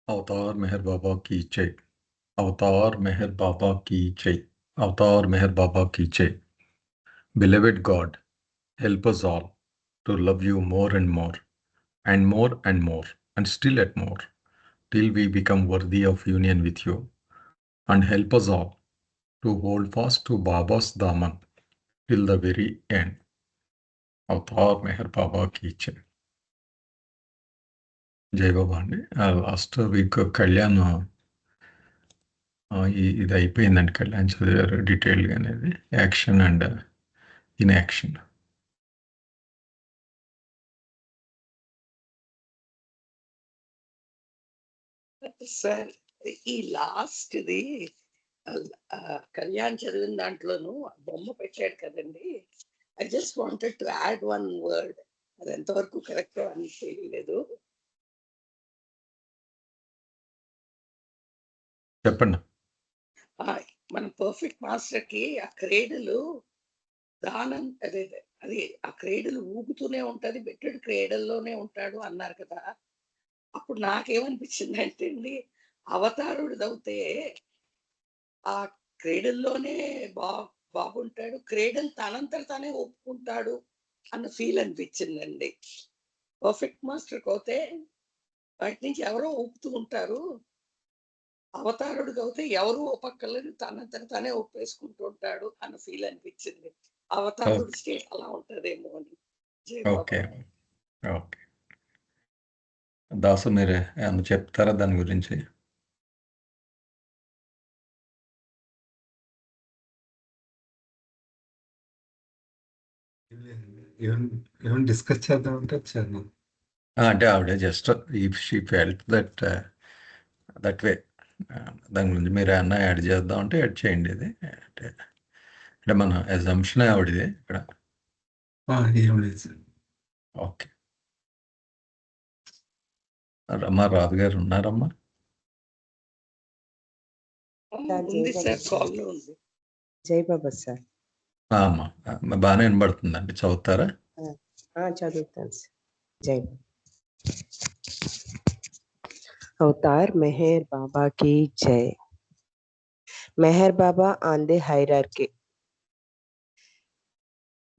अवतार मेहर बाबा की जय। अवतार मेहर बाबा की जय। अवतार मेहर बाबा की जय। Beloved God, help us all to love you more and more, and more and more, and still at more, till we become worthy of union with you. And help us all to hold fast to Baba's Daman till the very end. Avatar Meher Baba की जय. జై బాబా అండి. Last week Kalyan ఇది అయిపోయిందండి. కళ్యాణ్ చదివారు డీటెయిల్గా అనేది action and in action. Sir ఈ లాస్ట్ది కళ్యాణ్ చదివిన దాంట్లోనూ బొమ్మ పెట్టాడు కదండి. I just wanted to add one word. అది ఎంతవరకు కరెక్ట్ అని తెలియలేదు. చెప్పండి. మన పర్ఫెక్ట్ మాస్టర్ కి ఆ క్రేడలు దానం అదే అది ఆ క్రేడలు ఊగుతూనే ఉంటది, బెట్టెడు క్రేడల్లోనే ఉంటాడు అన్నారు కదా. అప్పుడు నాకేమనిపించింది అంటే అండి, అవతారుడిదవుతే ఆ క్రీడల్లోనే బాగుంటాడు, క్రీడలు తనంతట తానే ఒప్పుకుంటాడు అన్న ఫీల్ అనిపించిందండి. పర్ఫెక్ట్ మాస్టర్ పోతే బయట నుంచి ఎవరో ఒప్పుతూ ఉంటారు, అవతారుడికి అవుతే ఎవరు ఒప్పక్కర్లేదు, తనంతట తానే ఒప్పేసుకుంటూ ఉంటాడు అన్న ఫీల్ అనిపించింది. అవతారుడి స్టేట్ అలా ఉంటదేమో అని. ఓకే ఓకే దాసు, మీరే ఏమన్నా చెప్తారా దాని గురించి? ఏమైనా డిస్కస్ చేద్దామంటే వచ్చాను. అంటే ఆవిడ just if she felt that that way, దాని గురించి మీరు ఏమన్నా యాడ్ చేద్దాం అంటే యాడ్ చేయండి. ఇది అంటే మన అజంప్షన్ ఆవిడది ఇక్కడ. ఏం లేదు సార్. ఓకే. రమ్మా రాజు గారు ఉన్నారమ్మా? జై బాబా సార్. అమ్మా బాగానే వినబడుతుందండి, చదువుతారా? చదువుతాను సార్. జై బాబా. అవతార్ మెహర్ బాబా की जय. Meher Baba on the hierarchy.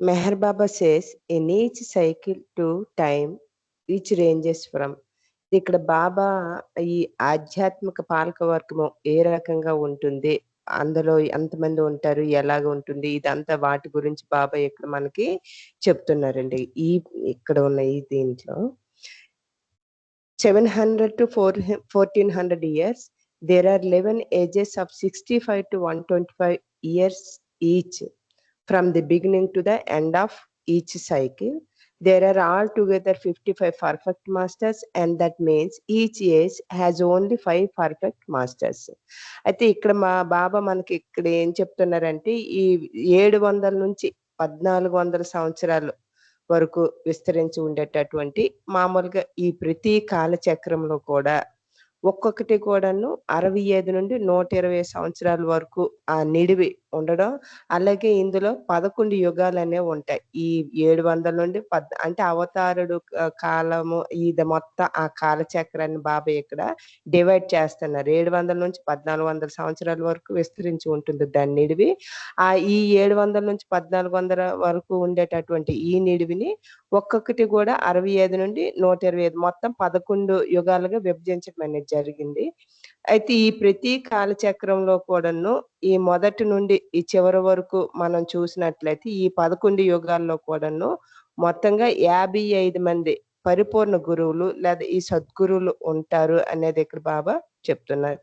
Meher Baba says in each cycle to time which ranges from. ఇక్కడ బాబా ఈ ఆధ్యాత్మిక పాలక వర్గము ఏ రకంగా ఉంటుంది, అందులో ఎంతమంది ఉంటారు, ఎలాగ ఉంటుంది, ఇదంతా వాటి గురించి బాబా ఇక్కడ మనకి చెప్తున్నారండి. ఇక్కడ ఉన్న ఈ దీంట్లో 700 to 1400 years. There are 11 ages of 65 to 125 years each, from the beginning to the end of each cycle. There are altogether 55 perfect masters, and that means each age has only 5 perfect masters. అయితే ఇక్కడ మా బాబా మనకి ఇక్కడ ఏం చెప్తున్నారంటే, ఈ 700 నుంచి 1400 సంవత్సరాలు వరకు విస్తరించి ఉండేటటువంటి మామూలుగా ఈ ప్రతి కాలచక్రంలో కూడా ఒక్కొక్కటి కూడాను 65 నుండి 120 సంవత్సరాల వరకు ఆ నిడివి ఉండడం. అలాగే ఇందులో 11 యుగాలు అనేవి ఉంటాయి. ఈ 700 నుండి అంటే అవతారుడు కాలము ఇది మొత్తం ఆ కాలచక్రాన్ని బాబా ఇక్కడ డివైడ్ చేస్తున్నారు. 700 నుంచి 1400 సంవత్సరాల వరకు విస్తరించి ఉంటుంది దాని నిడివి. ఈ 700 నుంచి 1400 వరకు ఉండేటటువంటి ఈ నిడివిని ఒక్కొక్కటి కూడా 65 నుండి 125 మొత్తం 11 యుగాలుగా విభజించడం అనేది జరిగింది. అయితే ఈ ప్రతి కాలచక్రంలో కూడాను ఈ మొదటి నుండి ఈ చివరి వరకు మనం చూసినట్లయితే ఈ 11 యుగాల్లో కూడాను మొత్తంగా 55 మంది పరిపూర్ణ గురువులు లేదా ఈ సద్గురువులు ఉంటారు అనేది ఇక్కడ బాబా చెప్తున్నారు.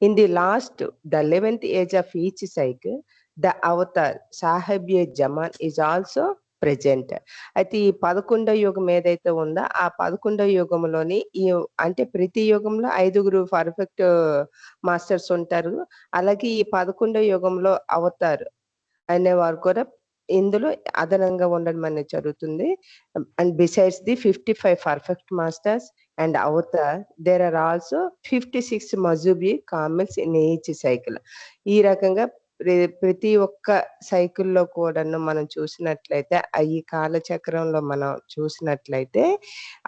In the last, the 11th age of each cycle, the avatar Sahib-e-Zaman is also present. అయితే ఈ 11వ యుగం ఏదైతే ఉందో ఆ 11వ యుగంలోని ఈ అంటే ప్రతి యుగంలో 5 పర్ఫెక్ట్ మాస్టర్స్ ఉంటారు. అలాగే ఈ 11వ యుగంలో అవతార్ అనేవారు కూడా ఇందులో అదనంగా ఉండడం అనేది జరుగుతుంది. And besides the 55 perfect masters and Avatar, there are also 56 మజూబీ కామిల్స్ ఇన్ ఈచ్ సైకిల్. ఈ రకంగా ప్రతి ఒక్క సైకిల్‌లో కూడాను మనం చూసినట్లయితే, ఈ కాలచక్రంలో మనం చూసినట్లయితే,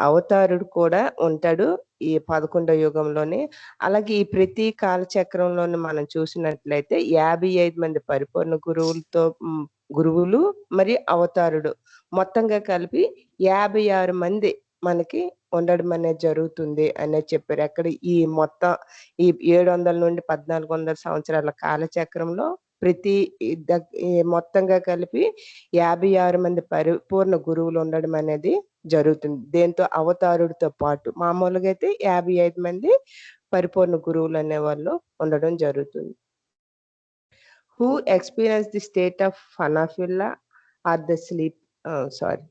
అవతారుడు కూడా ఉంటాడు ఈ 11వ యుగంలోనే. అలాగే ఈ ప్రతి కాలచక్రంలోను మనం చూసినట్లయితే 55 మంది పరిపూర్ణ గురువులు మరియు అవతారుడు మొత్తంగా కలిపి 56 మంది మనకి ఉండడం అనేది జరుగుతుంది అనేది చెప్పారు. ఎక్కడ ఈ మొత్తం ఈ 700 నుండి 1400 సంవత్సరాల కాలచక్రంలో ప్రతి ఈ మొత్తంగా కలిపి 56 మంది పరిపూర్ణ గురువులు ఉండడం అనేది జరుగుతుంది. దేంతో అవతారుడితో పాటు మామూలుగా అయితే 55 మంది పరిపూర్ణ గురువులు అనేవాళ్ళు ఉండడం జరుగుతుంది. Who experience the state of Fanafilla or the sleep? Sorry.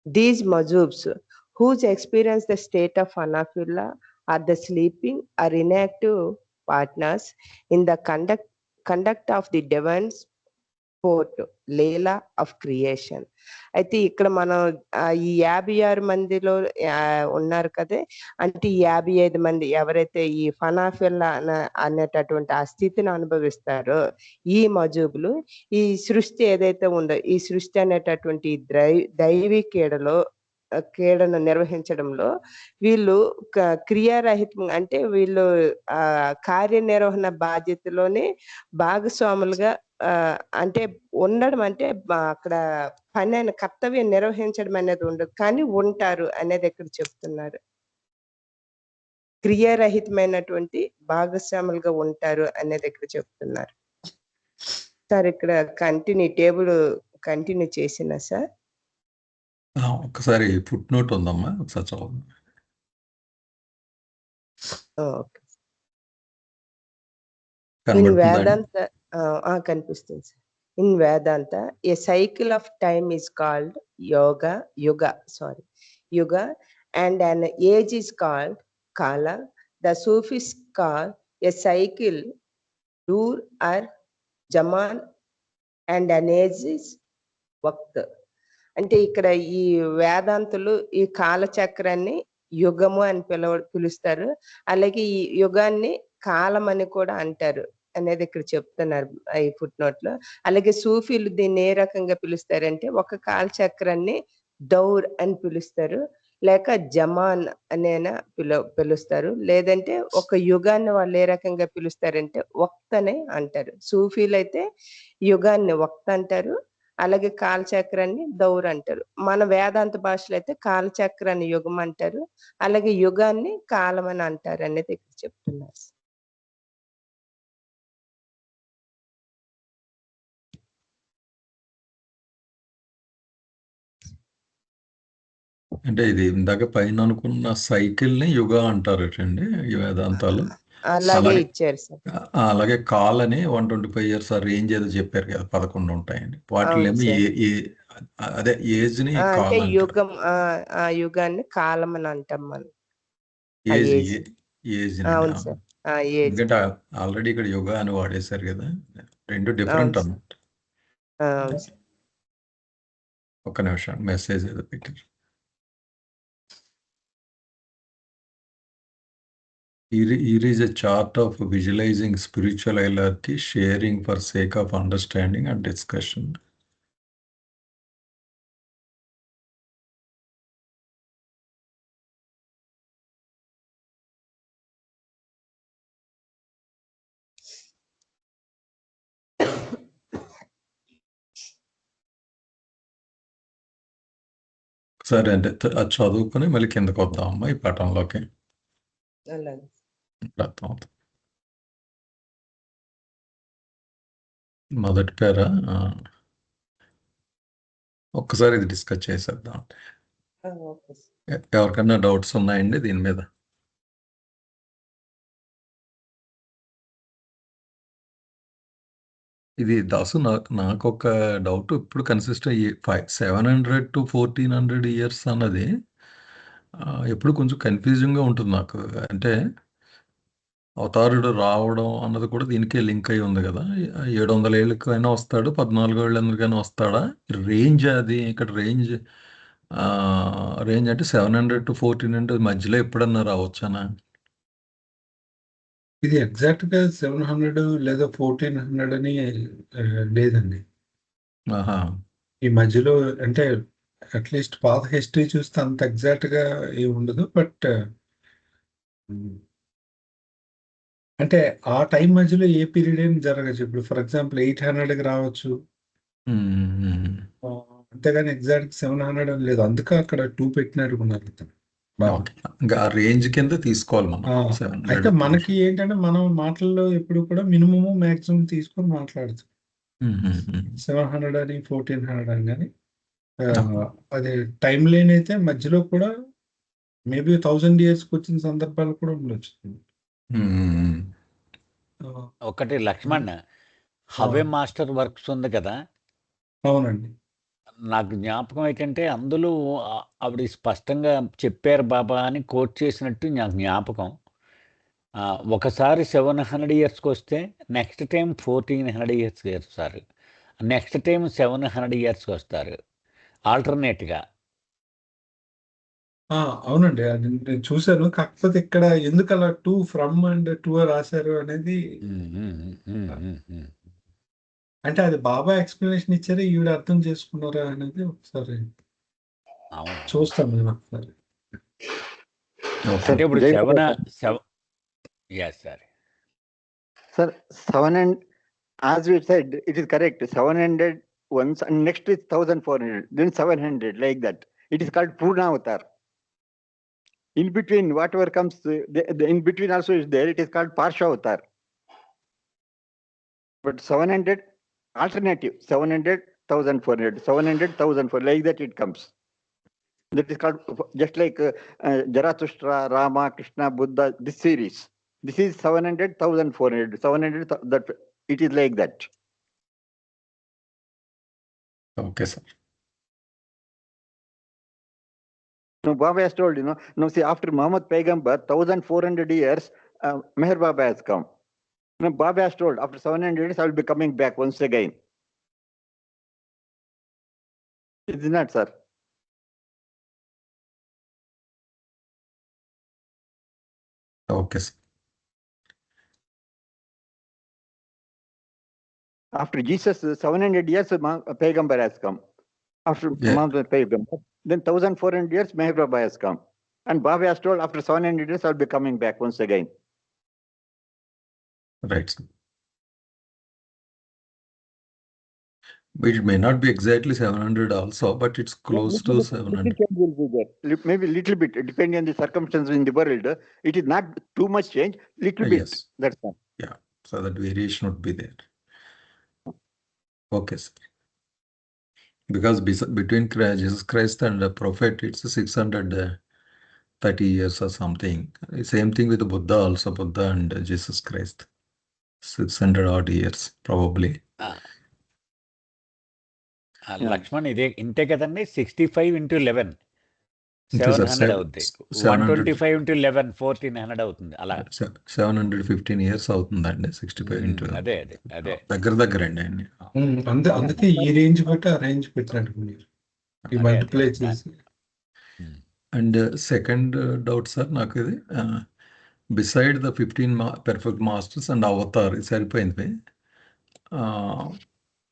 These majubs, whose experience the state of Fanafilla or the sleeping or inactive partners in the conduct of the divine sport, Leela of creation. అయితే ఇక్కడ మనం ఈ 56 మందిలో ఉన్నారు కదే, అంటే ఈ 55 మంది ఎవరైతే ఈ ఫనాఫిల్లా అనేటటువంటి ఆ స్థితిని అనుభవిస్తారో ఈ మజూబులు ఈ సృష్టి ఏదైతే ఉందో ఈ సృష్టి అనేటటువంటి దైవీ క్రీడను నిర్వహించడంలో వీళ్ళు క్రియారహితం, అంటే వీళ్ళు కార్యనిర్వహణ బాధ్యతలోనే భాగస్వాములుగా అంటే ఉండడం, అంటే అక్కడ పని కర్తవ్యం నిర్వహించడం అనేది ఉండదు, కానీ ఉంటారు అనేది ఇక్కడ చెప్తున్నారు. క్రియారహితమైనటువంటి భాగస్వాములుగా ఉంటారు అనేది ఇక్కడ చెప్తున్నారు. సార్ ఇక్కడ టేబుల్ కంటిన్యూ చేసిన సార్ ఒకసారి ఫుట్ నోట్ ఉందమ్మా, ఒకసారి చదవండి. ఓకే. ఇన్ వేదాంత కనిపిస్తుంది sir. In Vedanta a cycle of time is called యుగ and an age is called కాల. The Sufis call a cycle దూర్ ఆర్ జమాన్ అండ్ అన్ ఏజ్ ఈస్ వక్త్. అంటే ఇక్కడ ఈ వేదాంతులు ఈ కాలచక్రాన్ని యుగము అని పిలుస్తారు, అలాగే ఈ యుగాన్ని కాలం అని కూడా అంటారు అనేది ఇక్కడ చెప్తున్నారు ఈ ఫుట్ నోట్ లో. అలాగే సూఫీలు దీన్ని ఏ రకంగా పిలుస్తారంటే ఒక కాలచక్రాన్ని దౌర్ అని పిలుస్తారు, లేక జమాన్ అనేనా పిలుస్తారు, లేదంటే ఒక యుగాన్ని వాళ్ళు ఏ రకంగా పిలుస్తారంటే వక్త్ అనే అంటారు. సూఫీలు అయితే యుగాన్ని వక్త్ అంటారు, అలాగే కాలచక్రాన్ని దౌర్ అంటారు. మన వేదాంత భాషలో అయితే కాలచక్రాన్ని యుగం అంటారు, అలాగే యుగాన్ని కాలం అని అంటారు అనేది ఇక్కడ చెప్తున్నారు. అంటే ఇది ఇందాక పైన అనుకున్న సైకిల్ ని యుగ అంటారు అండి ఈ వేదాంతాలు. అలాగే ఇచ్చారు సార్. అలాగే కాల్ అని 125 years ఆ రేంజ్ ఏదో చెప్పారు కదా, 11 ఉంటాయండి. వాటిలో అదే ఏజ్ ని అంటే యుగం, ఆ యుగాన్ని కాలం అని అంటాం మనం. ఏజ్ అవును సార్. ఎందుకంటే ఆల్రెడీ ఇక్కడ యుగ అని వాడేశారు కదా, రెండు డిఫరెంట్ అన్నమాట. ఒక్క నిమిషం, మెసేజ్ ఏదో పెట్టారు. Here is a chart of visualizing spiritual hierarchy, sharing for sake of understanding and discussion. సరే అంటే అది చదువుకుని మళ్ళీ కిందకు వద్దామమ్మా ఈ పటంలోకి. అర్థమవుతుంది. మొదటి పేర ఒక్కసారి ఇది డిస్కస్ చేసేద్దాం. ఎవరికైనా డౌట్స్ ఉన్నాయండి దీని మీద? ఇది దాసు నాకు ఒక డౌట్ ఇప్పుడు కన్సిస్ట్ అయ్యి 700 to 1400 years అన్నది ఎప్పుడు కొంచెం కన్ఫ్యూజింగ్గా ఉంటుంది నాకు. అంటే అవతారుడు రావడం అన్నది కూడా దీనికే లింక్ అయి ఉంది కదా. 700 ఏళ్ళకైనా వస్తాడు, 14 ఏళ్ళకైనా వస్తాడా? రేంజ్ అది ఇక్కడ రేంజ్ అంటే 700 to 1400 మధ్యలో ఎప్పుడన్నా రావచ్చానా? ఇది ఎగ్జాక్ట్ గా 700 లేదా 1400 అని లేదండి. ఆహా. ఈ మధ్యలో అంటే అట్లీస్ట్ పాత హిస్టరీ చూస్తే అంత ఎగ్జాక్ట్ గా ఏమి ఉండదు. బట్ అంటే ఆ టైం మధ్యలో ఏ పీరియడ్ అయినా జరగచ్చు. ఇప్పుడు ఫర్ ఎగ్జాంపుల్ 800కి రావచ్చు. అంతేగాని ఎగ్జాక్ట్ 700 అని లేదు. అందుకే అక్కడ 2 పెట్టినట్టుకున్నారు ఇతను. ఓకే, ఇంకా ఆ రేంజ్ కింద తీసుకోవాలి మనం. ఆ, 700. అయితే మనకి ఏంటంటే మనం మాటల్లో ఎప్పుడు కూడా మినిమము మాక్సిమం తీసుకొని మాట్లాడుతాం. 700 అని 1400 అని కానీ అది టైం లైన్ అయితే మధ్యలో కూడా మేబీ 1000 ఇయర్స్కి వచ్చిన సందర్భాలు కూడా ఉండొచ్చు. ఒకటి లక్ష్మణ్ హవే మాస్టర్ వర్క్స్ ఉంది కదా, అవునండి. నాకు జ్ఞాపకం ఏంటంటే అందులో ఆవిడ స్పష్టంగా చెప్పారు బాబా అని కోట్ చేసినట్టు నాకు జ్ఞాపకం. ఒకసారి 700 ఇయర్స్కి వస్తే నెక్స్ట్ టైం 1400 ఇయర్స్కి వస్తారు, నెక్స్ట్ టైం 700 ఇయర్స్కి వస్తారు ఆల్టర్నేట్గా. అవునండి, అది నేను చూశాను. కాకపోతే ఇక్కడ ఎందుకు అలా 2 ఫ్రమ్ అండ్ 2 రాశారు అనేది అంటే అది బాబా ఎక్స్ప్లెనేషన్ ఇచ్చారా ఈవిడ అర్థం చేసుకున్నారా అనేది ఒకసారి చూస్తాం నేను ఒకసారి. అంటే ఇప్పుడు 7 Sir, 7 and as we said, it is correct. 700 once and next is 1400, then 700, like that. It is called Purna Avatar. In between, whatever comes, the in between also is there. It is called Parsha Avatar. But 700 alternative, 700, 1400, 700, 1400, like that it comes. That is called just like Zarathustra, Rama, Krishna, Buddha. This series. This is 700, 1400, 700. That it is like that. Okay, sir. No, Baba has told, no, see, after Muhammad Paigambar, 1400 years, Meher Baba has come. No, Baba has told, after 700 years, I will be coming back once again. It is not, sir. Okay, sir. After Jesus, 700 years, Paigambar has come. After Muhammad Paigambar, then 1400 years, Meher Baba has come. And Baba has told, after 700 years, I will be coming back once again. Right, sir. It may not be exactly 700 also, but it's close to 700. Little change will be there. Maybe little bit, depending on the circumstances in the world. It is not too much change, little bit. Yes. That's all. Yeah, so that variation would be there. Okay, sir. Because between Jesus Christ and the prophet, it's 630 years or something. Same thing with the Buddha also, Buddha and Jesus Christ. 600 odd years, probably. Laxman ఇదే ఇంతే కదండి. 65 into 11 700 అవుతుంది. 125 into 11 1400 అవుతుంది. అలా 715 years అవుతుందండి. 65 into అదే దగ్గరండి అండి. అందుకే ఈ రేంజ్ బట్టి ఆ రేంజ్ పెట్టినట్టు ఈ మల్టిప్లై చేసి. అండ్ సెకండ్ డౌట్ సార్ నాకు ఇది, beside the 15 perfect masters and Avatar సరిపోయింది,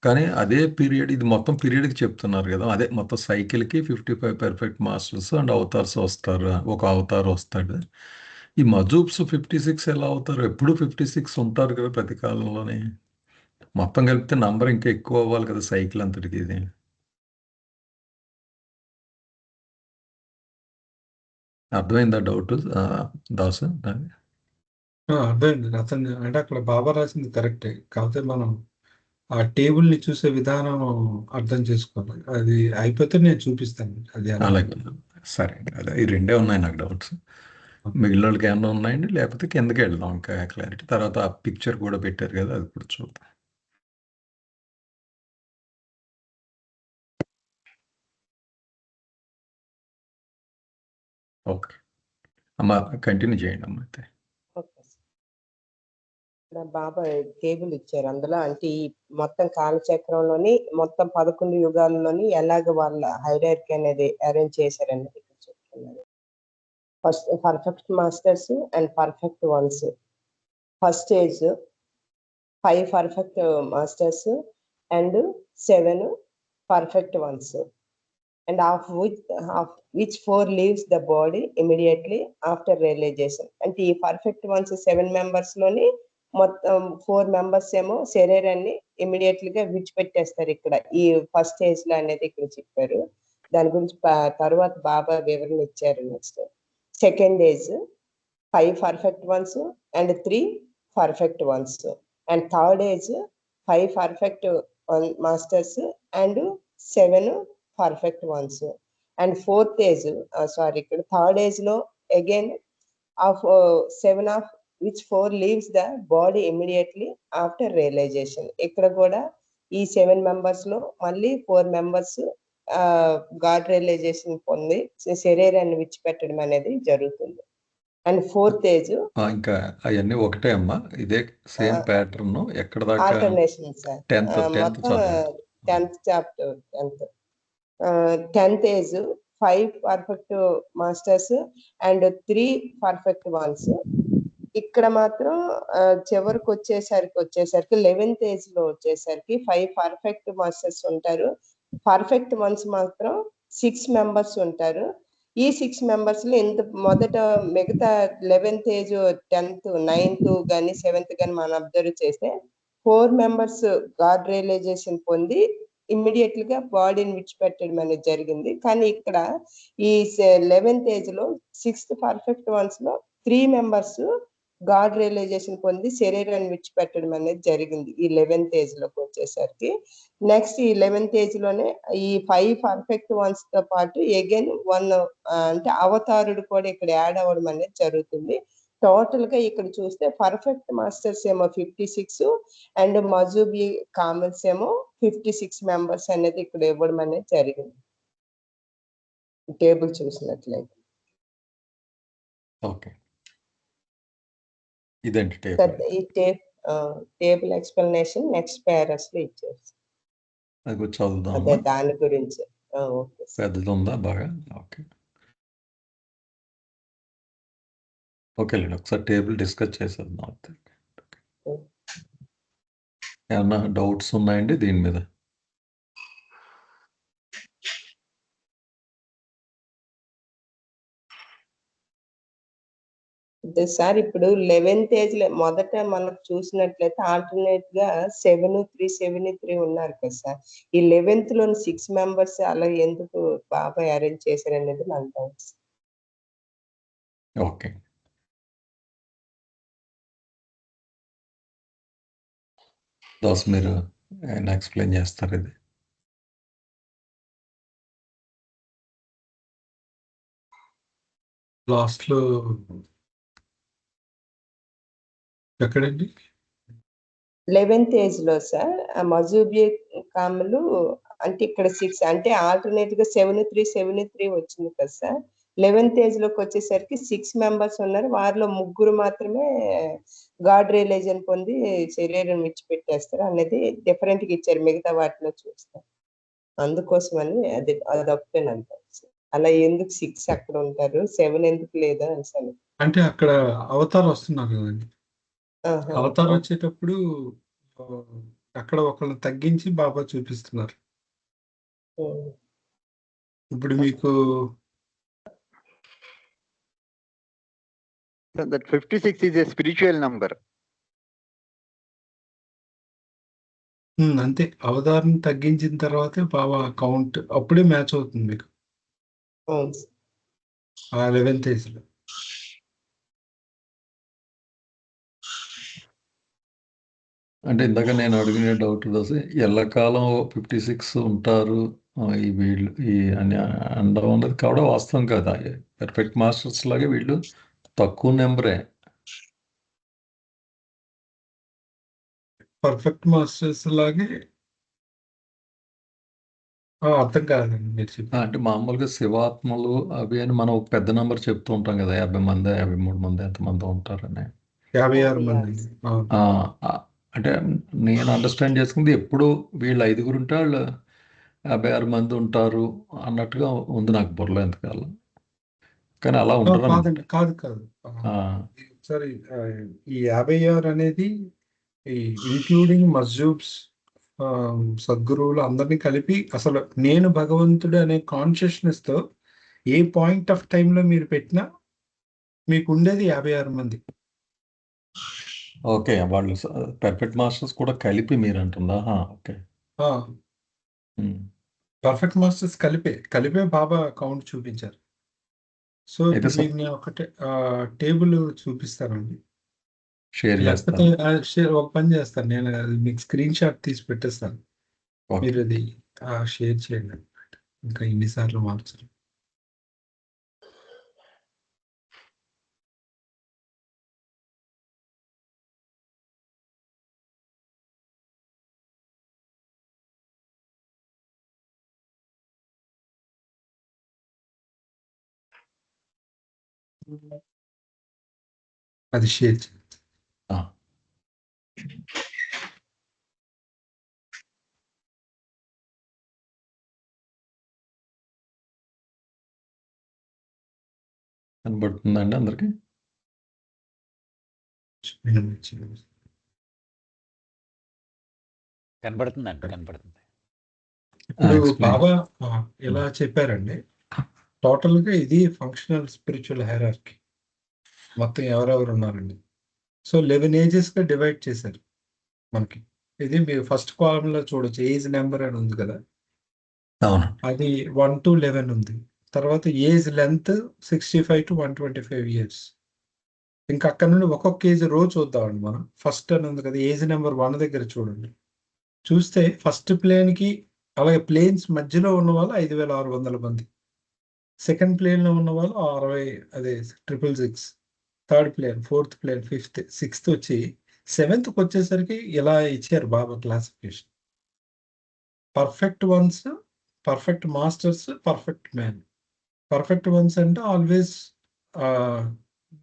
కానీ అదే పీరియడ్, ఇది మొత్తం పీరియడ్కి చెప్తున్నారు కదా, అదే మొత్తం సైకిల్కి 55 పెర్ఫెక్ట్ మాస్టర్స్ అండ్ అవతార్స్ వస్తారు, ఒక అవతార్ వస్తాడు. ఈ మజూబ్స్ 56 ఎలా అవుతారు? ఎప్పుడు 56 ఉంటారు కదా ప్రతి కాలంలోనే. మొత్తం కలిపితే నంబర్ ఇంకా ఎక్కువ అవ్వాలి కదా సైకిల్ అంతటికి. ఇది అర్థమైందా డౌట్ దాసు? అర్థమైంది. అతను అంటే అక్కడ బాబా రాసింది కరెక్టే, కాకపోతే మనం ఆ టేబుల్ ని చూసే విధానం అర్థం చేసుకోవాలి. అది అయిపోతే నేను చూపిస్తాను. అది అలాగే, సరే. అదే ఈ రెండే ఉన్నాయి నాకు డౌట్స్. మిగిలిన వాళ్ళకి ఏమన్నా ఉన్నాయండి? లేకపోతే కిందకి వెళ్దాం ఇంకా క్లారిటీ. తర్వాత ఆ పిక్చర్ కూడా పెట్టారు కదా, అది కూడా చూద్దాం. ఓకే అమ్మ, కంటిన్యూ చేయండి అమ్మ అయితే. బాబా టేబుల్ ఇచ్చారు. అందులో అంటే ఈ మొత్తం కాలచక్రంలోని మొత్తం 11 యుగాల్లోని ఎలాగ వాళ్ళ హైరార్కీ అనేది అరేంజ్ చేశారనేది ఇక్కడ చెప్తున్నారు. First perfect masters and perfect once. First stage 5 perfect masters and 7 perfect ones, and of which 4 leaves the body immediately after realization. అంటే ఈ పర్ఫెక్ట్ వన్స్ 7 మెంబర్స్ లోని మొత్తం 4 మెంబర్స్ ఏమో శరీరాన్ని ఇమీడియట్లీ గా విడిచిపెట్టేస్తారు. ఇక్కడ ఈ ఫస్ట్ స్టేజ్ లో అనేది ఇక్కడ చెప్పారు. దాని గురించి తర్వాత బాబా వివరణ ఇచ్చారు. Next second age 5 perfect ones and 3 perfect ones, and third age 5 perfect masters and 7 perfect ones, and fourth age third age lo again of 7 of which 4 leaves the body immediately after realization. ikkada kuda ee 7 members lo malli 4 members God realization పొంది శరీరాన్ని విడిచిపెట్టడం అనేది జరుగుతుంది. And fourth age ఇంకా అవన్నీ ఒకటే అమ్మా, ఇదే సేమ్ ప్యాటర్న్ ఎక్కడ దాకా ఆల్టర్నేషన్ సార్. 10th మొత్తం చదవండి. 10th chapter 10th age 5 perfect masters and 3 perfect once. ఇక్కడ మాత్రం చివరికి వచ్చేసరికి 11th ఏజ్ లో వచ్చేసరికి 5 పర్ఫెక్ట్ మాస్టర్స్ ఉంటారు. పర్ఫెక్ట్ వన్స్ మాత్రం 6 మెంబర్స్ ఉంటారు. ఈ 6 మెంబర్స్ లో ఇంత మొదట మిగతా 11th ఏజ్ 10th 9th కానీ 7th కానీ మనం అబ్జర్వ్ చేస్తే 4 మెంబర్స్ గాడ్ రియలైజేషన్ పొంది ఇమ్మీడియట్ గా బాడీని విడిచిపెట్టడం అనేది జరిగింది. కానీ ఇక్కడ ఈ 11th ఏజ్ లో 6th పర్ఫెక్ట్ వన్స్ లో 3 మెంబర్స్ గాడ్ రియలైజేషన్ పొంది శరీరాన్ని విడిచిపెట్టడం అనేది జరిగింది ఈ 11th ఏజ్ లోకి వచ్చేసరికి. నెక్స్ట్ ఈ 11th ఏజ్ లోనే ఈ 5 పర్ఫెక్ట్ వన్స్ తో పాటు అగైన్ 1 అంటే అవతారుడు కూడా ఇక్కడ యాడ్ అవ్వడం అనేది జరుగుతుంది. టోటల్ గా ఇక్కడ చూస్తే పర్ఫెక్ట్ మాస్టర్స్ ఏమో 56 అండ్ మజూబీ కామెల్స్ ఏమో 56 మెంబర్స్ అనేది ఇక్కడ ఇవ్వడం అనేది జరిగింది టేబుల్ చూసినట్లయితే. ఓకే, ఇదేంటి టేబుల్? ఈ టేబుల్ ఎక్స్ప్లెనేషన్ నెక్స్ట్ పారాస్ లో ఇచ్చారు. అది చదువుదాం. అదే దాని గురించి. ఓకే, పెద్దది ఉందా బాగా? ఓకే ఓకేలేండి, ఒకసారి టేబుల్ డిస్కస్ చేసేద్దాం. ఏమన్నా డౌట్స్ ఉన్నాయండి దీని మీద? సార్ ఇప్పుడు 11th ఏజ్ లో మొదట మనకు చూసినట్లయితే ఆల్టర్నేట్ గా 7-3 ఉన్నారు కదా సార్. ఈ 11th లోని 6 మెంబర్స్ అలా ఎందుకు బాబా అరేంజ్ చేశారు అనేది నాకు డౌట్. ఓకే, దాస్ మీరు ఎక్స్ప్లెయిన్ చేస్తారు ఇది. లాస్ట్ లో ఎక్కడండి? 11th ఏజ్ లో సార్ మజూబీ కాములు అంటే ఇక్కడ 6 అంటే ఆల్టర్నేట్ గా 7-3 వచ్చింది కదా సార్. 11th ఏజ్ లోకి వచ్చేసరికి 6 మెంబర్స్ ఉన్నారు. వారిలో 3 మాత్రమే గాడ్ రియలైజేషన్ పొంది శరీరం విడిచిపెట్టేస్తారు అనేది డిఫరెంట్ గా ఇచ్చారు మిగతా వాటిలో చూస్తారు. అందుకోసమని అదొక్కటే అంటారు. అలా ఎందుకు 6 అక్కడ ఉంటారు 7 ఎందుకు లేదా అని. అంటే అక్కడ అవతార్ వస్తున్నారు కదండి. అవతార్ వచ్చేటప్పుడు అక్కడ ఒకళ్ళని తగ్గించి బాబా చూపిస్తున్నారు. ఇప్పుడు మీకు that 56 is a spiritual number. అంతే, అవతారం తగ్గించిన తర్వాతే బాబా కౌంట్ అప్పుడే మ్యాచ్ అవుతుంది మీకు ఆ 11th ఏజ్ లో. అంటే ఇందాక నేను అడిగిన డౌట్ ఎల్లకాలం 56 ఉంటారు ఈ వీళ్ళు ఈ అని అనడం అన్నది కూడా వాస్తవం కదా. పర్ఫెక్ట్ మాస్టర్స్ లాగే వీళ్ళు తక్కువ నెంబరే. పర్ఫెక్ట్ మాస్టర్స్ లాగే అర్థం కాదండి మీరు చెప్పి. అంటే మామూలుగా శివాత్మలు అవి అని మనం ఒక పెద్ద నెంబర్ చెప్తూ ఉంటాం కదా, 50 మంది 53 మంది ఎంతమంది ఉంటారని. 56 మంది. అంటే నేను అండర్స్టాండ్ చేసుకుంది ఎప్పుడు వీళ్ళు 5 ఉంటే వాళ్ళు 56 మంది ఉంటారు అన్నట్టుగా ఉంది నాకు బుర్రలో ఎంతకాలం. కానీ అలా ఉంటారు. కాదు సార్ ఈ 56 అనేది ఈ ఇంక్లూడింగ్ మస్జూబ్స్ సద్గురువులు అందరినీ కలిపి అసలు నేను భగవంతుడు అనే కాన్షియస్నెస్ తో ఏ పాయింట్ ఆఫ్ టైంలో మీరు పెట్టినా మీకు ఉండేది 56 మంది. ఓకే, వాళ్ళు పర్ఫెక్ట్ మాస్టర్స్ కూడా కలిపి మీరు అంటుందా? ఓకే. పర్ఫెక్ట్ మాస్టర్స్ కలిపే బాబా కౌంట్ చూపించారు. సో అయితే ఇప్పుడు మీకు నేను ఒకటే టేబుల్ చూపిస్తానండి, షేర్ లేకపోతే చేస్తాను. ఒక పని చేస్తాను, నేను అది మీకు స్క్రీన్ షాట్ తీసి పెట్టేస్తాను, ఓకే. మీరు అది షేర్ చేయండి. ఇంకా ఇన్నిసార్లు మార్చరు. అది షేర్ చేయండి. ఆ. కనబడుతుందండి అందరికి? కనబడుతుందండి, కనబడుతుంది. ఇప్పుడు explain. బాబా ఎలా చెప్పారండి, టోటల్ గా ఇది ఫంక్షనల్ స్పిరిచువల్ హైరార్కీ. మొత్తం ఎవరెవరు ఉన్నారండి. సో 11 ఏజెస్ గా డివైడ్ చేశారు మనకి. ఇది మీరు ఫస్ట్ కాలమ్ లో చూడొచ్చు, ఏజ్ నెంబర్ అని ఉంది కదా, అవును. అది 1 to 11 ఉంది. తర్వాత ఏజ్ లెంత్ 65 to 125 ఇయర్స్. ఇంకా అక్కడ నుండి ఒక్కొక్క ఏజ్ రో చూద్దామండి మనం. ఫస్ట్ అని ఉంది కదా, ఏజ్ నెంబర్ 1 దగ్గర చూడండి. చూస్తే ఫస్ట్ ప్లేన్ కి అలాగే ప్లేన్స్ మధ్యలో ఉన్న వాళ్ళు 5600 మంది. సెకండ్ ప్లేన్ లో ఉన్న వాళ్ళు 60, అదే 666. Third plane, fourth plane, fifth, sixth వచ్చి 7th వచ్చేసరికి ఇలా ఇచ్చారు Baba classification. Perfect ones, perfect masters, perfect man. Perfect ones అంటే ఆల్వేస్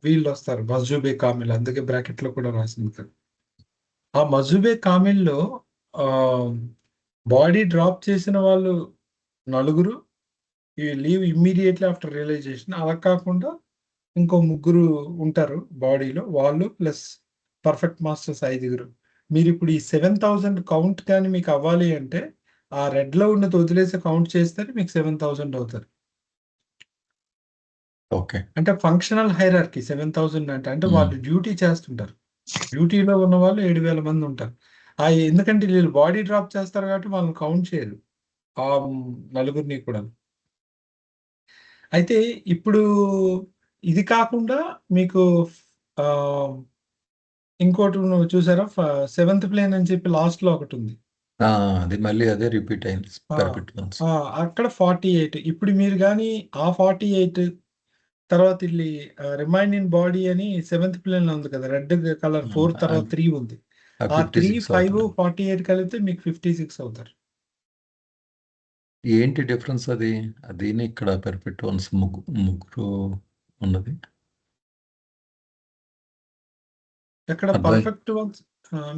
వీళ్ళు వస్తారు, మజూబే కామిల్, అందుకే బ్రాకెట్ లో కూడా రాసింది కదా. ఆ మజూబే కామిల్లో బాడీ డ్రాప్ చేసిన వాళ్ళు 4, ఈ లీవ్ ఇమ్మీడియట్లీ ఆఫ్టర్ రియలైజేషన్. అలా కాకుండా ఇంకో 3 ఉంటారు బాడీలో, వాళ్ళు ప్లస్ పర్ఫెక్ట్ మాస్టర్స్ 5. మీరు ఇప్పుడు ఈ 7000 కౌంట్ కానీ మీకు అవ్వాలి అంటే ఆ రెడ్ లో ఉన్నది వదిలేసి కౌంట్ చేస్తే మీకు 7000 అవుతారు. ఓకే. అంటే ఫంక్షనల్ హైరార్కీ 7000 అంటే వాళ్ళు డ్యూటీ చేస్తుంటారు. డ్యూటీలో ఉన్న వాళ్ళు 7000 మంది ఉంటారు. ఎందుకంటే వీళ్ళు బాడీ డ్రాప్ చేస్తారు కాబట్టి వాళ్ళని కౌంట్ చేయరు ఆ 4 కూడా. అయితే ఇప్పుడు ఇది కాకుండా మీకు ఇంకోటి చూసారా, 7th ప్లేన్ అని చెప్పి లాస్ట్ లో ఒకటి ఉంది. అది మళ్ళీ అదే రిపీట్ అయింది, పర్ఫెక్ట్ వన్స్. అక్కడ 48. ఇప్పుడు మీరు కానీ ఆ 48 తర్వాత ఇల్లి రిమైనింగ్ బాడీ అని 7th ప్లేన్ లో ఉంది కదా, రెడ్ కలర్ 4 తర్వాత 3 ఉంది. ఆ 3, 5, 48 కలిపితే మీకు 56 అవుతారు. ఏంటి డిఫరెన్స్ అది? దీని ఇక్కడ పర్ఫెక్ట్ వన్స్ ముగ్గురు ఉన్నది. ఎక్కడ పర్ఫెక్ట్ వన్స్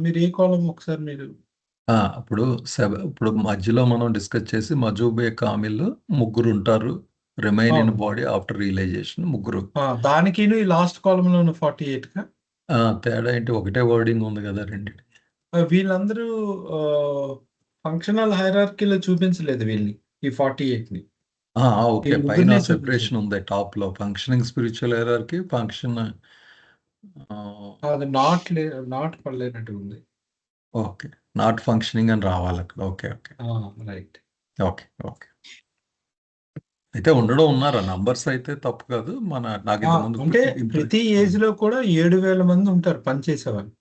మీరు ఏ కాలం ఒకసారి మీరు ఇప్పుడు మధ్యలో మనం డిస్కస్ చేసి మజూబే కామిల్ 3 ఉంటారు, రిమైనింగ్ బాడీ ఆఫ్టర్ రియలైజేషన్ 3. దానికి ఈ లాస్ట్ కాలం లో 48 గా తేడా ఏంటి? ఒకటే వర్డింగ్ ఉంది కదా రెండింటి. వీళ్ళందరూ ఫంక్షనల్ హైరార్కీలో చూపించలేదు వీళ్ళని, ఈ 48 ని. ఓకే, పైన సెపరేషన్ ఉంది టాప్ లో, ఫంక్షనింగ్ స్పిరిచువల్ హైరార్కీ, ఫంక్షన్ అది నాట్ పడలేనట్టు ఉంది. ఓకే, నాట్ ఫంక్షనింగ్ అని రావాలి అక్కడ. Okay okay right. Okay okay. అయితే ఉండడం ఉన్నారా నంబర్స్? అయితే తప్పు కాదు. నాకు ఇంతకుముందు అంటే ప్రతి ఏజ్ లో కూడా 7000 మంది ఉంటారు పనిచేసేవాళ్ళు.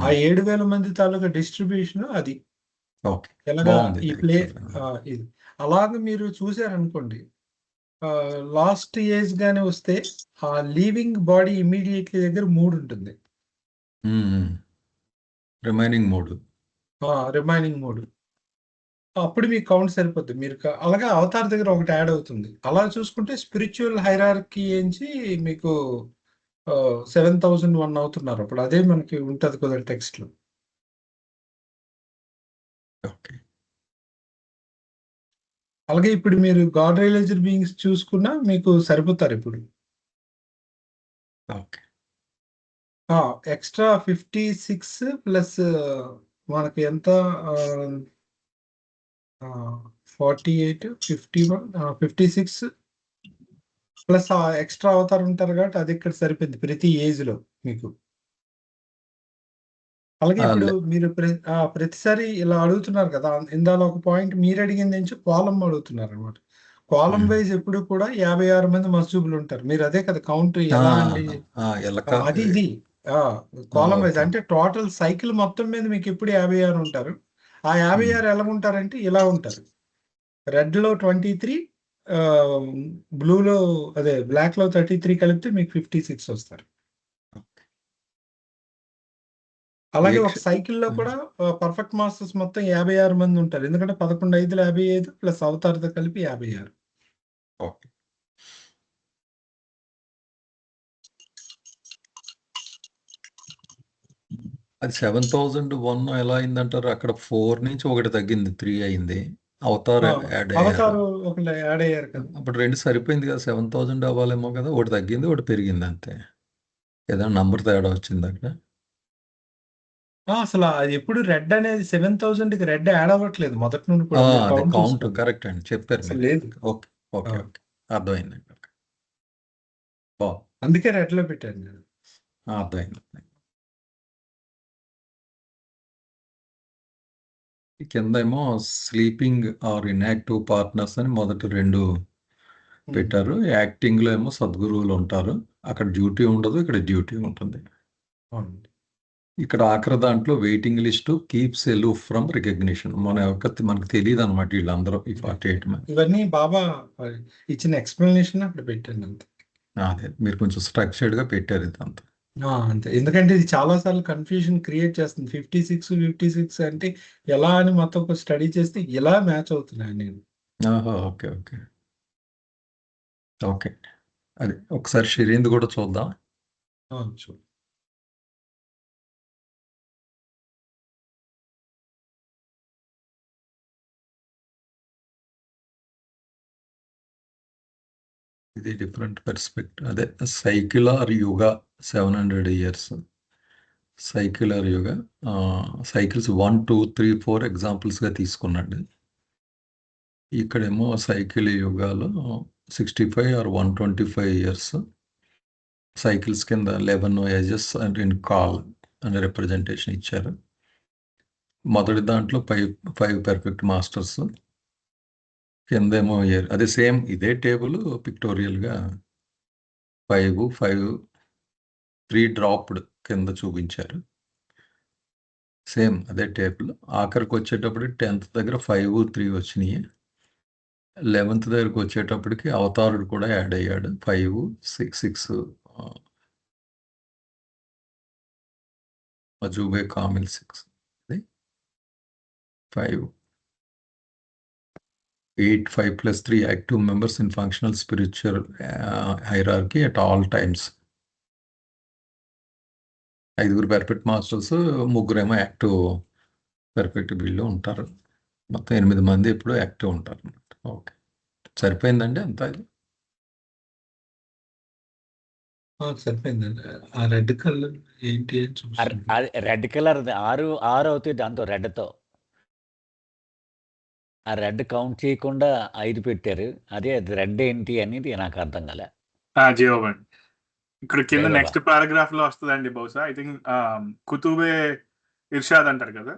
ఆ 7000 మంది తాలూకా డిస్ట్రిబ్యూషన్ అది. ఓకే, ఎలాగా బాగుంది. ఈ ప్లే ఇది అలాగే మీరు చూసారనుకోండి, లాస్ట్ ఏజ్ గానే వస్తే ఆ లీవింగ్ బాడీ ఇమ్మీడియట్లీ దగ్గర 3 ఉంటుంది, రిమైనింగ్ 3. రిమైనింగ్ 3. అప్పుడు మీకు కౌంట్ సరిపోద్ది. మీరు అలాగే అవతార్ దగ్గర ఒకటి యాడ్ అవుతుంది. అలా చూసుకుంటే స్పిరిచువల్ హైరార్కీ నుంచి మీకు 7001 అవుతున్నారు. అప్పుడు అదే మనకి ఉంటది కదా టెక్స్ట్ లో. ఓకే. అలాగే ఇప్పుడు మీరు గాడ్ రియలైజ్డ్ బీయింగ్స్ చూసుకున్నా మీకు సరిపోతారు ఇప్పుడు. ఓకే. ఎక్స్ట్రా 56 ప్లస్ మనకి ఎంత 48 51 56 ప్లస్ ఎక్స్ట్రా అవతారు ఉంటారు కాబట్టి అది ఇక్కడ సరిపోయింది ప్రతి ఏజ్ లో మీకు. అలాగే ఇప్పుడు మీరు ప్రతిసారి ఇలా అడుగుతున్నారు కదా, ఇందాల ఒక పాయింట్ మీరు అడిగింది నుంచి కాలం అడుగుతున్నారు అనమాట. కాలం వైజ్ ఎప్పుడు కూడా 56 మంది మస్జూబులు ఉంటారు. మీరు అదే కదా కౌంట్ ఎలా అండి, అది ఇది కాలం వైజ్ అంటే టోటల్ సైకిల్ మొత్తం మీద మీకు ఎప్పుడు 56 ఉంటారు. ఆ 56 ఎలా ఉంటారంటే ఇలా ఉంటారు. రెడ్ లో 23, బ్లూలో అదే బ్లాక్ లో 33 కలిపితే మీకు 56 వస్తారు. అలాగే ఒక సైకిల్లో కూడా పర్ఫెక్ట్ మాస్టర్స్ మొత్తం 56 మంది ఉంటారు. ఎందుకంటే 11 5 55 ప్లస్ అవతారతో కలిపి 56. ఓకే. అది 7001 ఎలా అయిందంటారు? అక్కడ 4 నుంచి ఒకటి తగ్గింది, 3 అయింది. అవతార్ యాడ్ అయ్యారు. అవతారు ఒకటి యాడ్ అయ్యారు కదా. అప్పుడు 2 సరిపోయింది కదా, 7000 అవ్వాలేమో కదా. ఒకటి తగ్గింది, ఒకటి పెరిగింది అంతే. ఏదైనా నంబర్ తేడా వచ్చింది అక్కడ. అసలు అది ఎప్పుడు రెడ్ అనేది 7000కి రెడ్ యాడ్ అవ్వట్లేదు మొదటి నుండి కూడా. అది కౌంట్ కరెక్ట్ అండి, చెప్పారు అసలు మీరు. లేదు. ఓకే ఓకే ఓకే, అర్థమైందండి. ఓకే, బాగుంది, అందుకే రెడ్ లో పెట్టాను నేను. అర్థమైంది. ఈ కింద ఏమో స్లీపింగ్ ఆర్ ఇన్యాక్టివ్ పార్ట్నర్స్ అని మొదటి 2 పెట్టారు. యాక్టింగ్ లో ఏమో సద్గురువులు ఉంటారు. అక్కడ డ్యూటీ ఉండదు, ఇక్కడ డ్యూటీ ఉంటుంది. అవునండి. ఇక్కడ ఆఖరి దాంట్లో waiting list keeps ఎలూఫ్ from recognition. మనకు తెలియదు అనమాట వీళ్ళందరూ ఈ 48 మంది. ఇవన్నీ బాబా ఇచ్చిన ఎక్స్ప్లెనేషన్ అక్కడ పెట్టాను అంతే. అదే మీరు కొంచెం స్ట్రక్చర్డ్ గా పెట్టారు ఇదంతా. అంతే, ఎందుకంటే ఇది చాలా సార్లు కన్ఫ్యూజన్ క్రియేట్ చేస్తుంది. 56 అంటే ఎలా అని మొత్తం ఒక స్టడీ చేస్తే ఇలా మ్యాచ్ అవుతున్నాయి నేను. Okay okay okay. అది ఒకసారి షిరీంద్ కూడా చూద్దాం. చూడు. ఇది డిఫరెంట్ పర్స్పెక్టివ్. అదే సైక్యులర్ యుగ 700 years. సైక్యులర్ యుగ సైకిల్స్ 1 2 3 4 ఎగ్జాంపుల్స్గా తీసుకున్నాడు. ఇక్కడేమో సైకిల్ యుగాలు 65 or 125 years. సైకిల్స్ కింద 11 ages అండ్ ఇన్ కాల్ అనే రిప్రజెంటేషన్ ఇచ్చారు. మొదటి దాంట్లో 5 పెర్ఫెక్ట్ మాస్టర్స్, కిందేమో అదే సేమ్ ఇదే టేబుల్ పిక్టోరియల్గా 5 3 డ్రాప్డ్ కింద చూపించారు. సేమ్ అదే టేబుల్. ఆఖరికి వచ్చేటప్పుడు 10th దగ్గర 5 3 వచ్చినాయి. 11th దగ్గరకు వచ్చేటప్పటికి అవతారుడు కూడా యాడ్ అయ్యాడు, 5 6 మజూబే Camille 6 5 8 5 plus 3 active members in functional spiritual hierarchy at all times. 5 perfect masters, 3 active perfect వీళ్ళు ఉంటారు. మొత్తం 8 మంది ఎప్పుడు యాక్టివ్ ఉంటారు అన్నమాట. ఓకే, సరిపోయిందండి అంతా. ఇది సరిపోయిందండి. ఆ రెడ్ కలర్ ఏంటి అని చూస్తాను. రెడ్ కలర్ 6 అవుతాయి దాంతో రెడ్తో. ఆ రెడ్ కౌంట్ చేయకుండా 5 పెట్టారు. అదే రెడ్ ఏంటి అనేది నాకు అర్థం కాలే. జీవోబండి ఇక్కడ కింద నెక్స్ట్ పారాగ్రాఫ్ లో వస్తుందండి బహుశా. ఐ థింక్ కుతుబే ఇర్షాద్ అంటారు కదా.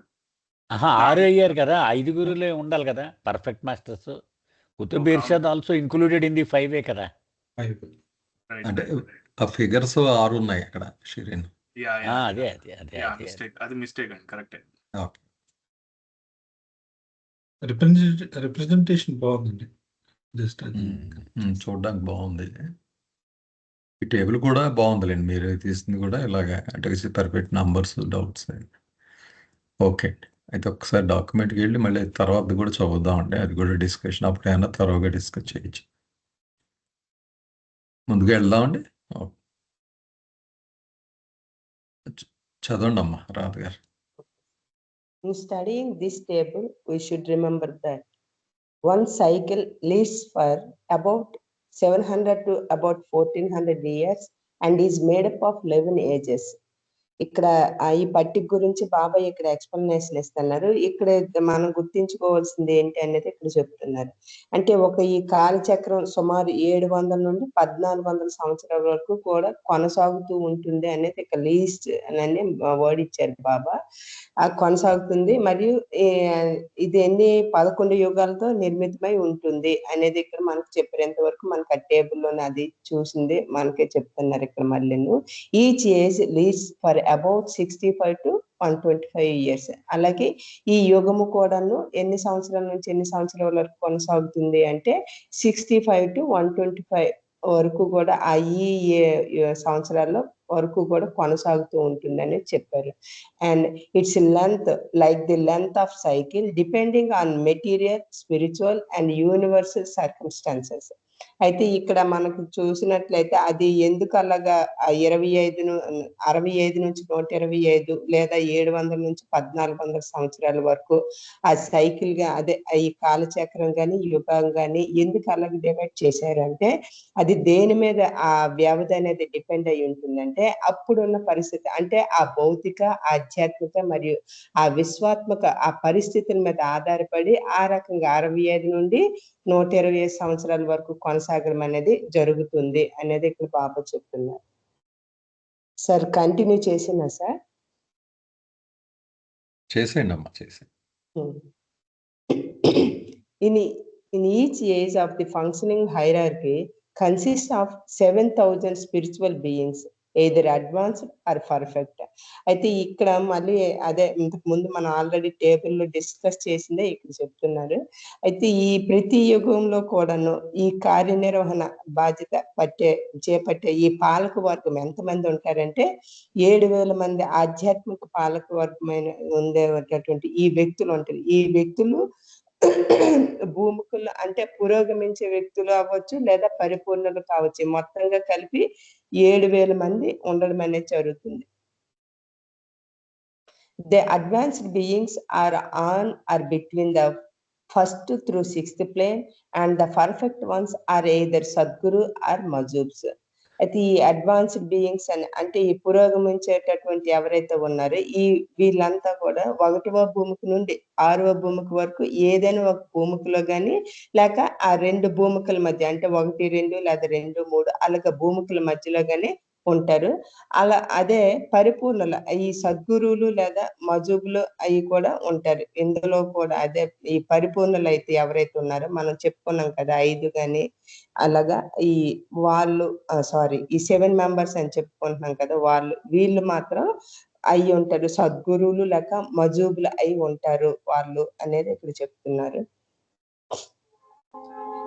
6 అయ్యారు కదా, 5 ఉండాలి కదా పర్ఫెక్ట్ మాస్టర్స్. కుతుబే ఇర్షాద్ ఆల్సో ఇంక్లూడెడ్ ఇన్ ది 5 కదా. అంటే ఆ ఫిగర్స్ 6 ఉన్నాయి అక్కడ షిరీన్. అదే అది మిస్టేక్ అండి, కరెక్టే. ఓకే, రిప్రజెంటేషన్ బాగుందండి. జస్ట్ చూడడానికి బాగుంది. ఈ టేబుల్ కూడా బాగుందిలేండి, మీరు తీసింది కూడా ఇలాగా అంటే పర్ఫెక్ట్ నంబర్స్, డౌట్స్. ఓకే, అయితే ఒకసారి డాక్యుమెంట్కి వెళ్ళి మళ్ళీ తర్వాత కూడా చదువుదామండి. అది కూడా డిస్కషన్ అప్పుడైనా త్వరగా డిస్కస్ చేయొచ్చు. ముందుగా వెళ్దామండి. చదవండి అమ్మా రాధ గారు. In studying this table, we should remember that one cycle lives for about 700 to about 1400 years and is made up of 11 ages. ఇక్కడ ఈ పట్టిక గురించి బాబాయ్ ఇక్కడ ఎక్స్ప్లెనేషన్ ఇస్తున్నారు. ఇక్కడ మనం గుర్తించుకోవాల్సింది ఏంటి అనేది ఇక్కడ చెప్తున్నారు. అంటే ఈ కాలచక్రం సుమారు 700 నుండి 1400 సంవత్సరాల వరకు కూడా కొనసాగుతూ ఉంటుంది అనేది ఇక్కడ లీస్ట్ అని వర్డ్ ఇచ్చారు బాబా. కొనసాగుతుంది మరియు ఇది 11 యుగాలతో నిర్మితమై ఉంటుంది అనేది ఇక్కడ మనకు చెప్పేంత వరకు మనకు ఆ టేబుల్లోనే అది చూసింది మనకే చెప్తున్నారు ఇక్కడ మళ్ళీ. Each age leads for about 65 to 125 years. అలాగే ఈ యుగము కూడాను ఎన్ని సంవత్సరాల నుంచి ఎన్ని సంవత్సరాల వరకు కొనసాగుతుంది అంటే 65 to 125 వరకు కూడా ఈ సంవత్సరాల్లో వరకు కూడా కొనసాగుతూ ఉంటుందని చెప్పారు. And it's length like the length of cycle depending on material, spiritual and universal circumstances. అయితే ఇక్కడ మనకు చూసినట్లయితే అది ఎందుకు అలాగా 65 నుంచి 125 లేదా 700 నుంచి 1400 సంవత్సరాల వరకు ఆ సైకిల్ గా అదే ఈ కాలచక్రం గాని యుగం గాని ఎందుకు అలాగే డివైడ్ చేశారంటే అది దేని మీద ఆ వ్యవధి అనేది డిపెండ్ అయి ఉంటుందంటే అప్పుడున్న పరిస్థితి అంటే ఆ భౌతిక, ఆధ్యాత్మిక మరియు ఆ విశ్వాత్మక ఆ పరిస్థితుల మీద ఆధారపడి ఆ రకంగా 65 నుండి 120 సంవత్సరాల వరకు కొనసాగడం అనేది జరుగుతుంది అనేది ఇక్కడ బాబా చెప్తున్నారు. సార్ కంటిన్యూ చేసినా సార్? చేసేయండి అమ్మా, చేసేయండి. In each age of the functioning hierarchy consists of 7,000 spiritual beings, either advanced or perfect. అయితే ఇక్కడ మళ్ళీ అదే ఇంతకు ముందు మనం ఆల్రెడీ టేబుల్లో డిస్కస్ చేసిందే ఇక్కడ చెప్తున్నారు. అయితే ఈ ప్రతి యుగంలో కూడాను ఈ కార్యనిర్వహణ బాధ్యత చేపట్టే ఈ పాలక వర్గం ఎంతమంది ఉంటారంటే 7,000 మంది ఆధ్యాత్మిక పాలక వర్గమైన ఉండేటటువంటి ఈ వ్యక్తులు ఉంటారు. ఈ వ్యక్తులు భూముకులు అంటే పురోగమించే వ్యక్తులు అవ్వచ్చు లేదా పరిపూర్ణులు కావచ్చు. మొత్తంగా కలిపి 7,000 మంది ఉండడం అనేది జరుగుతుంది. The advanced beings are on or between the 1st through 6th plane and the perfect ones are either Sadguru or Majubs. అయితే ఈ అడ్వాన్స్డ్ బీయింగ్స్ అని అంటే ఈ పురోగమించేటటువంటి ఎవరైతే ఉన్నారో వీళ్ళంతా కూడా 1వ భూమికి నుండి 6వ భూమికి వరకు ఏదైనా ఒక భూమికలో కానీ లేక ఆ 2 భూమికల మధ్య అంటే 1, 2 లేదా 2, 3 అలాగే భూమికల మధ్యలో కానీ ఉంటారు. అదే పరిపూర్ణులు ఈ సద్గురువులు లేదా మజూబులు అవి కూడా ఉంటారు ఇందులో కూడా. అదే ఈ పరిపూర్ణులు అయితే ఎవరైతే ఉన్నారో మనం చెప్పుకున్నాం కదా 5 కానీ అలాగా ఈ వాళ్ళు ఈ 7 మెంబర్స్ అని చెప్పుకుంటున్నాం కదా వీళ్ళు మాత్రం అయి ఉంటారు, సద్గురువులు లేక మజూబులు అయి ఉంటారు వాళ్ళు అనేది ఇక్కడ చెప్తున్నారు.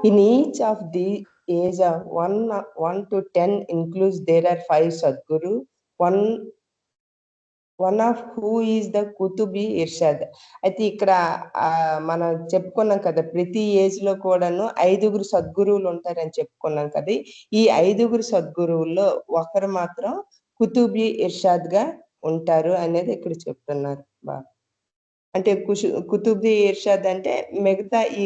In each of the age of 1 to 10 includes there are 5 Sadguru, one of who is the Kutubi Irshad. అయితే ఇక్కడ మనం చెప్పుకున్నాం కదా ప్రతి ఏజ్ లో కూడాను 5 సద్గురువులు ఉంటారని చెప్పుకున్నాం కదా. ఈ 5 సద్గురువుల్లో ఒకరు మాత్రం కుతుబి ఇర్షాద్ గా ఉంటారు అనేది ఇక్కడ చెప్తున్నారు బాగా. అంటే కుతుబి ఇర్షాద్ అంటే మిగతా ఈ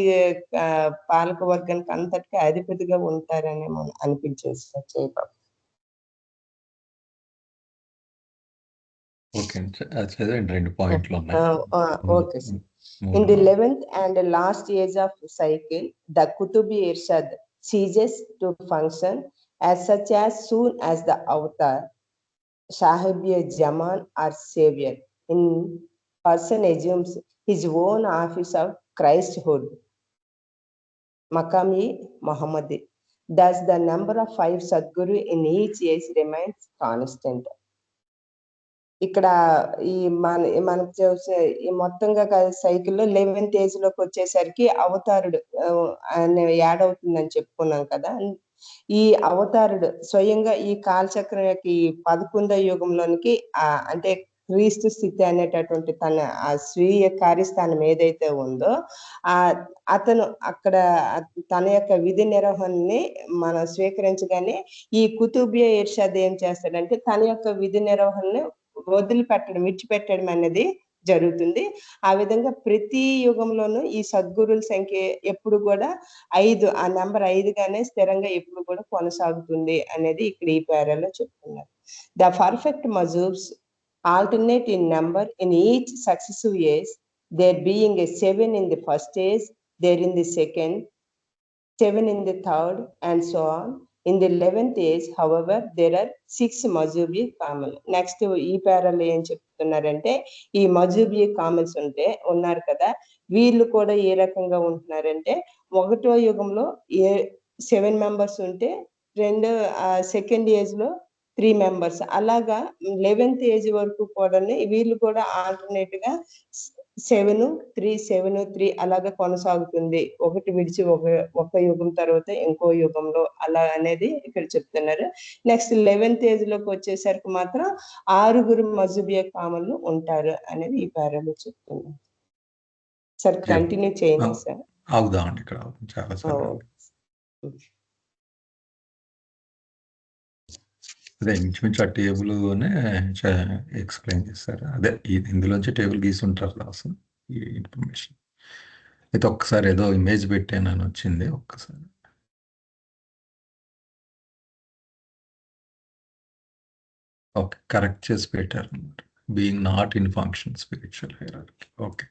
పాలక వర్గానికి అంతటికి అధిపతిగా ఉంటారని మనం అనిపించేది సార్. ఓకే, చదవండి, 2 పాయింట్లు ఉన్నాయి. Okay sir. In the 11th and last age of cycle, the Kutubi Irshad ceases to function as such as soon as the avatar, Sahibya Zaman or Savior in person assumes his own office of Christhood, Makami Muhammadi. Thus, the number of 5 Sadguru in each age remains constant. ఇక్కడ మనకు చూసే ఈ మొత్తంగా సైకిల్లో 11th age లోకి వచ్చేసరికి అవతారుడు add అవుతుందని చెప్పుకున్నాం కదా. ఈ అవతారుడు స్వయంగా ఈ కాలచక్రం యొక్క ఈ 11వ యుగంలోనికి అంటే క్రీస్తు స్థితి అనేటటువంటి తన ఆ స్వీయ కార్యస్థానం ఏదైతే ఉందో అతను అక్కడ తన యొక్క విధి నిర్వహణని మనం స్వీకరించగానే ఈ కుతుబియా ఇర్షాద్ ఏం చేస్తాడంటే తన యొక్క విధి నిర్వహణని విడిచిపెట్టడం అనేది జరుగుతుంది. ఆ విధంగా ప్రతి యుగంలోనూ ఈ సద్గురుల సంఖ్య ఎప్పుడు కూడా 5 ఆ నెంబర్ 5 గానే స్థిరంగా ఎప్పుడు కూడా కొనసాగుతుంది అనేది ఇక్కడ ఈ పేరాలో చెప్తున్నారు. ద పర్ఫెక్ట్ మజూబ్స్ alternate in number in each successive age, there being a 7 in the first age, there in the second, 7 in the third, and so on. In the 11th age, however, there are 6 మజూబీ కామలు. Next ఈ పేరాలో ఏం చెప్తున్నారంటే ఈ మజూబీ కామల్స్ ఉన్నారు కదా, వీళ్ళు కూడా ఏ రకంగా ఉంటున్నారంటే 1వ యుగంలో 7 మెంబర్స్ ఉంటే సెకండ్ ఏజ్ లో 3 మెంబర్స్, అలాగా 11th ఏజ్ వరకు కూడా వీళ్ళు కూడా ఆల్టర్నేట్ గా 7-3 అలాగా కొనసాగుతుంది. ఒకటి విడిచి ఒక యుగం తర్వాత ఇంకో యుగంలో అలా అనేది ఇక్కడ చెప్తున్నారు. నెక్స్ట్ 11th ఏజ్ లోకి వచ్చేసరికి మాత్రం 6 మజూబియా కామలు ఉంటారు అనేది ఈ పేరాలో చెప్తున్నారు. సార్ కంటిన్యూ చేయండి సార్. అవుదామండి, ఇక్కడ చాలా అదే ఇంచుమించు ఆ టేబుల్నే ఎక్స్ప్లెయిన్ చేస్తారు. అదే ఇందులోంచి టేబుల్ గీసి ఉంటారు రాసు ఈ ఇన్ఫర్మేషన్. అయితే ఒక్కసారి ఏదో ఇమేజ్ పెట్టానని వచ్చింది, ఒక్కసారి ఓకే కరెక్ట్ చేసి పెట్టారు అన్నమాట. Being not in function spiritual hierarchy. Okay,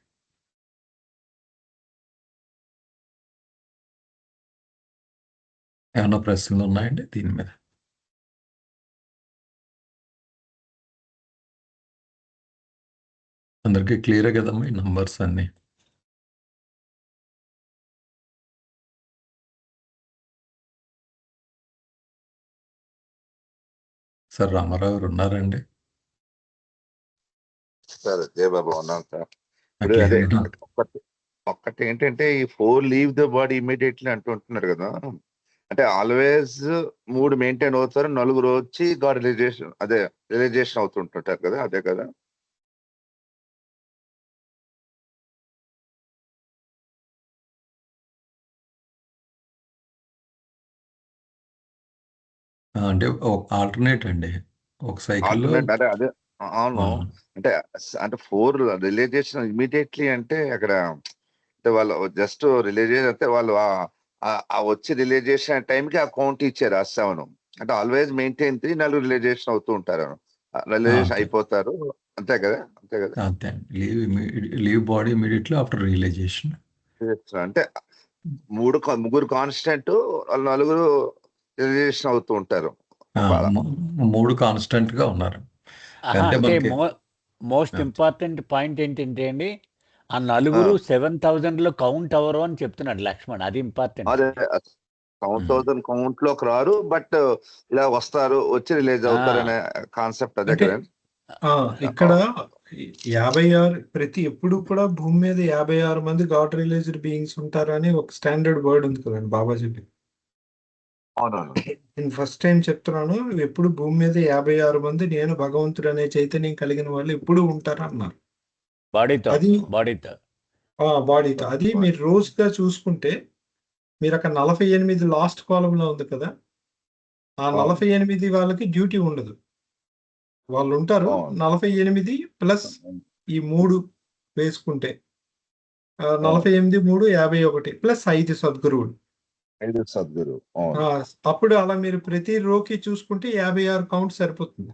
ఏమైనా ప్రశ్నలు ఉన్నాయండి దీని మీద? అందరికీ క్లియర్ కదమ్మా ఈ నంబర్స్ అన్ని? సార్ రామారావు గారు ఉన్నారండి? సార్ జయబాబు ఉన్నాం సార్. ఇప్పుడు అదే ఒక్కటి ఏంటంటే ఈ 4 లీవ్ ద బాడీ ఇమీడియట్లీ అంటుంటున్నారు కదా, అంటే ఆల్వేస్ 3 మెయింటైన్ అవుతారు, 4 వచ్చి గాడ్ రియలైజేషన్ అవుతుంటుంటారు కదా, అదే కదా? అంటే ఆల్టర్నేట్ అండి, ఒక సైకిల్లో అదే అదే అవును. అంటే 4 రియలైజేషన్ ఇమీడియట్లీ అంటే అక్కడ అంటే వాళ్ళు జస్ట్ రియలైజేషన్ అంటే వాళ్ళు వచ్చి రియలైజేషన్ టైంకి ఆ కౌంట్ ఇచ్చారు ఆ 7. అంటే ఆల్వేస్ మెయింటైన్ 3, 4 రియలైజేషన్ అవుతూ ఉంటారు, రియలైజేషన్ అయిపోతారు, అంతే కదా? అంతే కదా? అంతే, leave body immediately after realization. అంటే 3 కాన్స్టెంట్, 4 రియలైజేషన్ అవుతూ ఉంటారు. 3 కాన్స్టెంట్ గా ఉన్నారు. అంటే మోస్ట్ ఇంపార్టెంట్ పాయింట్ ఏంటంటే అండి, ఆ 4 7,000 లో కౌంట్ అవరు అని చెప్తున్నాడు లక్ష్మణ్. అది ఇంపార్టెంట్. అదే 7,000 కౌంట్ లోకి రారు, బట్ ఇలా వస్తారు, వచ్చి రిలీజ్ అవుతారు అనే కాన్సెప్ట్ అదే కదా. ఇక్కడ 56 ఎప్పుడు కూడా భూమి మీద 56 మంది గాడ్ రియలైజ్డ్ బీయింగ్స్ ఉంటారు అని ఒక స్టాండర్డ్ వర్డ్ ఉంది కదండి బాబాజీ. నేను ఫస్ట్ టైం చెప్తున్నాను, ఎప్పుడు భూమి మీద 56 మంది నేను భగవంతుడు అనే చైతన్యం కలిగిన వాళ్ళు ఎప్పుడు ఉంటారు అన్నారు. అది బాడీతో. అది మీరు రోజుగా చూసుకుంటే మీరు అక్కడ 48 లాస్ట్ కాలంలో ఉంది కదా, ఆ 48 వాళ్ళకి డ్యూటీ ఉండదు, వాళ్ళు ఉంటారు. 48 ప్లస్ ఈ 3 వేసుకుంటే 48, 3, 51 ప్లస్ 5 సద్గురువులు. అప్పుడు అలా మీరు ప్రతి రోకి చూసుకుంటే 56 కౌంట్ సరిపోతుంది.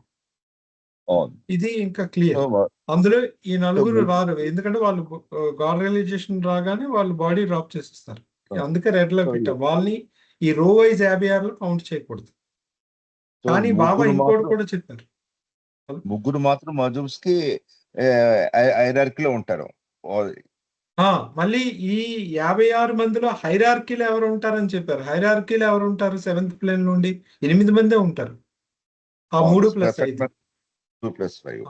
ఇది ఇంకా క్లియర్. అందులో ఈ 4 రారు, ఎందుకంటే వాళ్ళు గాడ్ రియలైజేషన్ రాగానే వాళ్ళు బాడీ డ్రాప్ చేసేస్తారు. అందుకే రెడ్ లో పెట్టాం వాళ్ళని. ఈ రో వైజ్ 56 లో కౌంట్ చేయకూడదు. కానీ బాబా ఇంకోటి కూడా చెప్పారు, 3 మాత్రం మజూబ్స్ కి హైరార్కీలో ఉంటారు. మళ్ళీ ఈ 56 మందిలో హైరార్కీలో ఎవరు ఉంటారని చెప్పారు. హైరార్కీలో ఎవరు ఉంటారు? 7th ప్లేన్ నుండి 8 మందే ఉంటారు. ఆ 3 + 5. 2+5.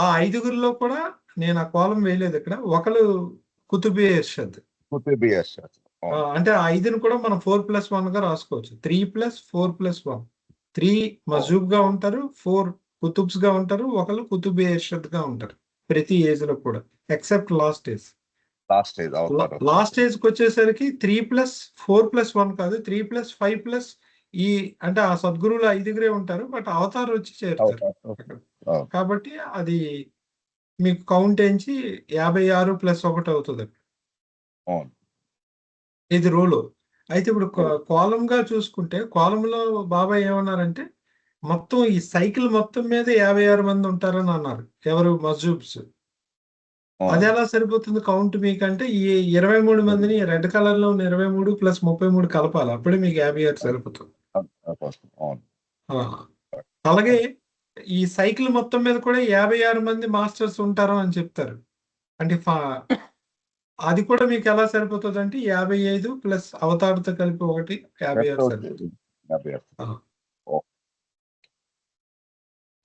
ఆ 5గురిలో కూడా నేను ఆ కాలం వేయలేదు ఇక్కడ. ఒకరు కుతుబే ఇర్షద్. అంటే ఆ 5ని కూడా మనం 4+1 గా రాసుకోవచ్చు. 3+4+1. 3 మజూబ్ గా ఉంటారు, 4 కుతుబ్స్ గా ఉంటారు, ఒకరు కుతుబే ఇర్షద్ గా ఉంటారు ప్రతి ఏజ్ లో కూడా, except last age. Last age కి వచ్చేసరికి 3+4+1 కాదు, 3+5+ ఈ అంటే ఆ సద్గురువులు 5గురే ఉంటారు, బట్ అవతార్ వచ్చి చేరుతారు. కాబట్టి అది మీకు కౌంట్ ఏంచి 56 + 1 అవుతుంది ఇది రోలో. అయితే ఇప్పుడు కాలం గా చూసుకుంటే, కాలంలో బాబా ఏమన్నారంటే మొత్తం ఈ సైకిల్ మొత్తం మీద 56 మంది ఉంటారని అన్నారు ఎవరు మస్జూబ్స్. అది ఎలా సరిపోతుంది కౌంట్ మీకంటే ఈ 23 మందిని రెడ్ కలర్ లో ఉన్న 23 ప్లస్ 33 కలపాలి, అప్పుడే మీకు 56 సరిపోతుంది. ఆ, అలాగే ఈ సైకిల్ మొత్తం మీద కూడా 56 మంది మాస్టర్స్ ఉంటారు అని చెప్తారు. అంటే అది కూడా మీకు ఎలా సరిపోతుంది అంటే 55 ప్లస్ అవతారుతో కలిపి ఒకటి 56 సరిపోతుంది. ఆ,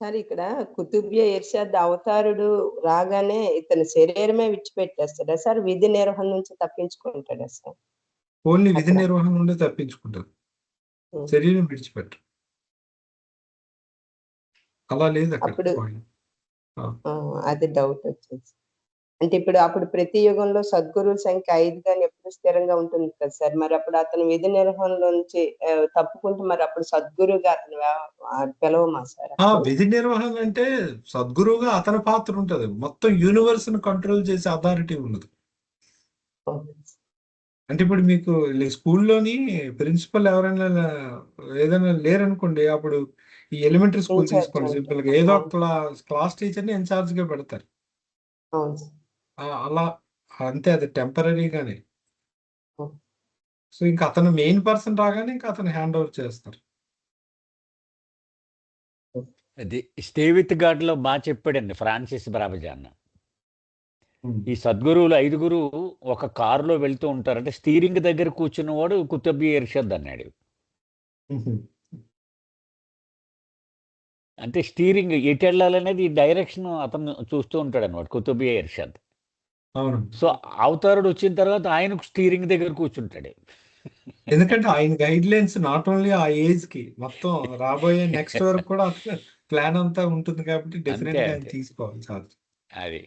సార్ ఇక్కడ కుతుబ్య ఇర్షాద్ అవతారుడు రాగానే ఇతని శరీరమే విడిచిపెట్టేస్తాడా సార్? విధి నిర్వహణ నుంచి తప్పించుకుంటాడా సార్? ఓన్లీ విధి అక్కడ. నిర్వహణ నుండి తప్పించుకుంటారు, ఉం. శరీరం విడిచిపెట్టరు. అలా లేదు అక్కడ అప్పుడు point. ఆ, ఆ, అది డౌట్ వచ్చింది. అంటే అప్పుడు ప్రతి యుగంలో సద్గురువుల సంఖ్య 5 గాని ఎప్పుడు స్థిరంగా ఉంటుంది కదా సార్. మరి అప్పుడు అతను విధి నిర్వహణలో నుంచి తప్పుకుంటే మరి అప్పుడు సద్గురువుగా అతను పిలవమా సార్ ఆ అప్పుడు? విధి నిర్వహణ అంటే సద్గురువుగా అతని పాత్ర ఉంటది, మొత్తం యూనివర్స్ ని కంట్రోల్ చేసే అథారిటీ ఉండదు. ఓకే. అంటే ఇప్పుడు మీకు స్కూల్లోని ప్రిన్సిపల్ ఎవరైనా ఏదైనా లేరనుకోండి, అప్పుడు ఈ ఎలిమెంటరీ స్కూల్ ఇన్ఛార్జ్ తీసుకోండి సింపుల్ గా, ఉంటారు. ఏదో అవును ఒక క్లాస్ టీచర్ ని ఇన్ఛార్జ్ గా పెడతారు. అవును సార్. అలా అంతే, అది టెంపరీగానే. ఉం. సో ఇంకా అతను మెయిన్ పర్సన్ రాగానే ఇంకా అతను హ్యాండ్ ఓవర్ చేస్తారు. అది స్టే విత్ గాడ్లో బాగా చెప్పాడండి ఫ్రాన్సిస్ బ్రాబజాన్. ఈ సద్గురువులు 5గురు ఒక కారులో వెళ్తూ ఉంటారు, అంటే స్టీరింగ్ దగ్గర కూర్చున్నవాడు కుతుబ్య ఇర్షద్ అన్నాడు. అంటే స్టీరింగ్ ఎటు వెళ్ళాలనేది ఈ డైరెక్షన్ అతను చూస్తూ ఉంటాడు అనమాట కుతుబ్య ఇర్షద్. అవును, సో అవతారుడు వచ్చిన తర్వాత ఆయన స్టీరింగ్ దగ్గర కూర్చుంటాడు. ఎందుకంటే ఆయన గైడ్ లైన్స్ నాట్ ఓన్లీ ఆ ఏజ్ కి, మొత్తం రాబోయే నెక్స్ట్ వరకు కూడా ప్లాన్ అంతా ఉంటుంది కాబట్టి డెఫినెట్ గా ఆయన అంతే తీసుకోవాలి చాలు. అది.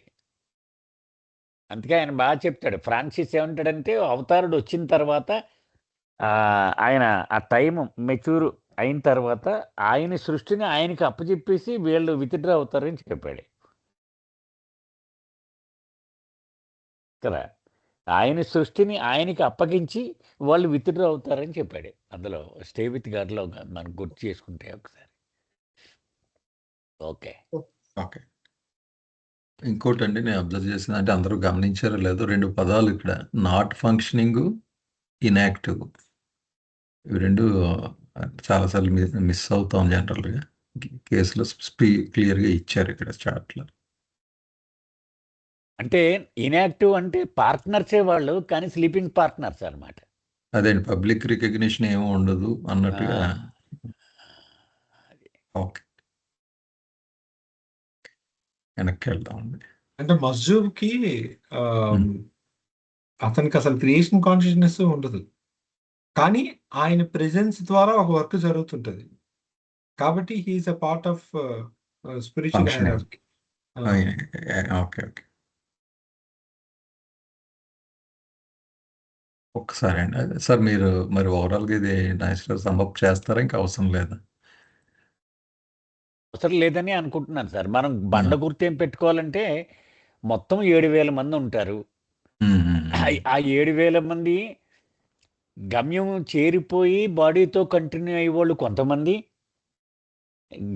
అందుకే ఆయన బాగా చెప్తాడు. ఫ్రాన్సిస్ ఏమంటాడంటే అవతారుడు వచ్చిన తర్వాత ఆయన ఆ టైం మెచ్యూర్ అయిన తర్వాత ఆయన సృష్టిని ఆయనకి అప్పచెప్పేసి వీళ్ళు విత్డ్రా అవుతారని చెప్పాడు కదా. ఆయన సృష్టిని ఆయనకి అప్పగించి వాళ్ళు విత్డ్రా అవుతారని చెప్పాడు అందులో స్టే విత్ గాడ్లో మనం గుర్తు చేసుకుంటే ఒకసారి. Okay okay. ఇంకోటి అండి, నేను అబ్జర్వ్ చేసిన అంటే అందరూ గమనించారో లేదో, 2 పదాలు ఇక్కడ, నాట్ ఫంక్షనింగ్, ఇన్యాక్టివ్. ఇవి 2 చాలాసార్లు మిస్ అవుతాం జనరల్గా. కేసులో క్లియర్గా ఇచ్చారు ఇక్కడ చార్ట్లో. అంటే ఇన్యాక్టివ్ అంటే పార్ట్నర్సే వాళ్ళు, కానీ స్లీపింగ్ పార్ట్నర్స్ అనమాట. అదే పబ్లిక్ రికగ్నిషన్ ఏమీ ఉండదు అన్నట్టుగా. ఓకే, వెనక్కి వెళ్దామండి. అంటే మస్జూబ్ కి అతనికి అసలు క్రియేషన్ కాన్షియస్నెస్ ఉండదు, కానీ ఆయన ప్రెజెన్స్ ద్వారా ఒక వర్క్ జరుగుతుంటది కాబట్టి he's a part of spiritual function. Hierarchy. Okay okay. ఒక్కసారి అండి సార్, మీరు మరి ఓవరాల్గా ఇది నైస్గా సమ్అప్ చేస్తారా, ఇంకా అవసరం లేదా? అవసరం లేదని అనుకుంటున్నాను సార్. మనం బండ గుర్తు ఏం పెట్టుకోవాలంటే మొత్తం 7,000 మంది ఉంటారు. ఆ 7,000 మంది గమ్యం చేరిపోయి బాడీతో కంటిన్యూ అయ్యేవాళ్ళు కొంతమంది,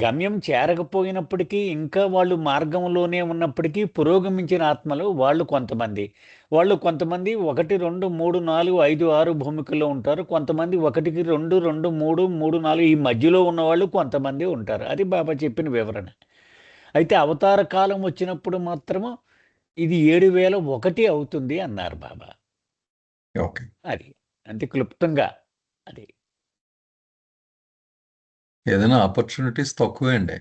గమ్యం చేరకపోయినప్పటికీ ఇంకా వాళ్ళు మార్గంలోనే ఉన్నప్పటికీ పురోగమించిన ఆత్మలు వాళ్ళు కొంతమంది. వాళ్ళు కొంతమంది 1, 2, 3, 4, 5, 6 భూమికల్లో ఉంటారు. కొంతమంది 1, 2, 2, 3, 3, 4 ఈ మధ్యలో ఉన్నవాళ్ళు కొంతమంది ఉంటారు. అది బాబా చెప్పిన వివరణ. అయితే అవతార కాలం వచ్చినప్పుడు మాత్రము ఇది 7,001 అవుతుంది అన్నారు బాబా. ఓకే. అది అంటే క్లుప్తంగా అది. ఏదైనా ఆపర్చునిటీస్ తక్కువే అండి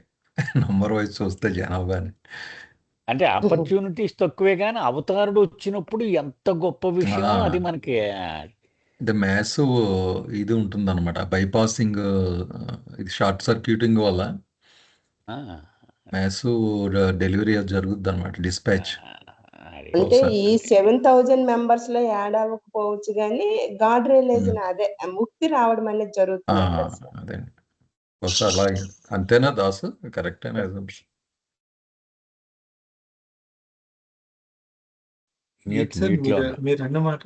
నంబర్ వైజ్ చూస్తే జనాభాని. అంటే ఆపర్చునిటీస్ తక్కువే, కానీ అవతారుడు వచ్చినప్పుడు ఎంత గొప్ప విషయం అది మనకి. అంటే మ్యాసివ్ ఇది ఉంటుంది అనమాట, బైపాసింగ్, ఇది షార్ట్ సర్క్యూటింగ్ వల్ల మ్యాసివ్ డెలివరీ జరుగుద్ది అనమాట, డిస్పాచ్. అంటే ఈ 7,000 మెంబర్స్ లో యాడ్ అవ్వకపోవచ్చు, కానీ గాడ్ రియలైజేషన్ అదే ముక్తి రావడం అనేది జరుగుతుంది కదా సార్. అదే అలా అంతేనా దాసు, కరెక్ట్ అయినా మీరు అన్నమాట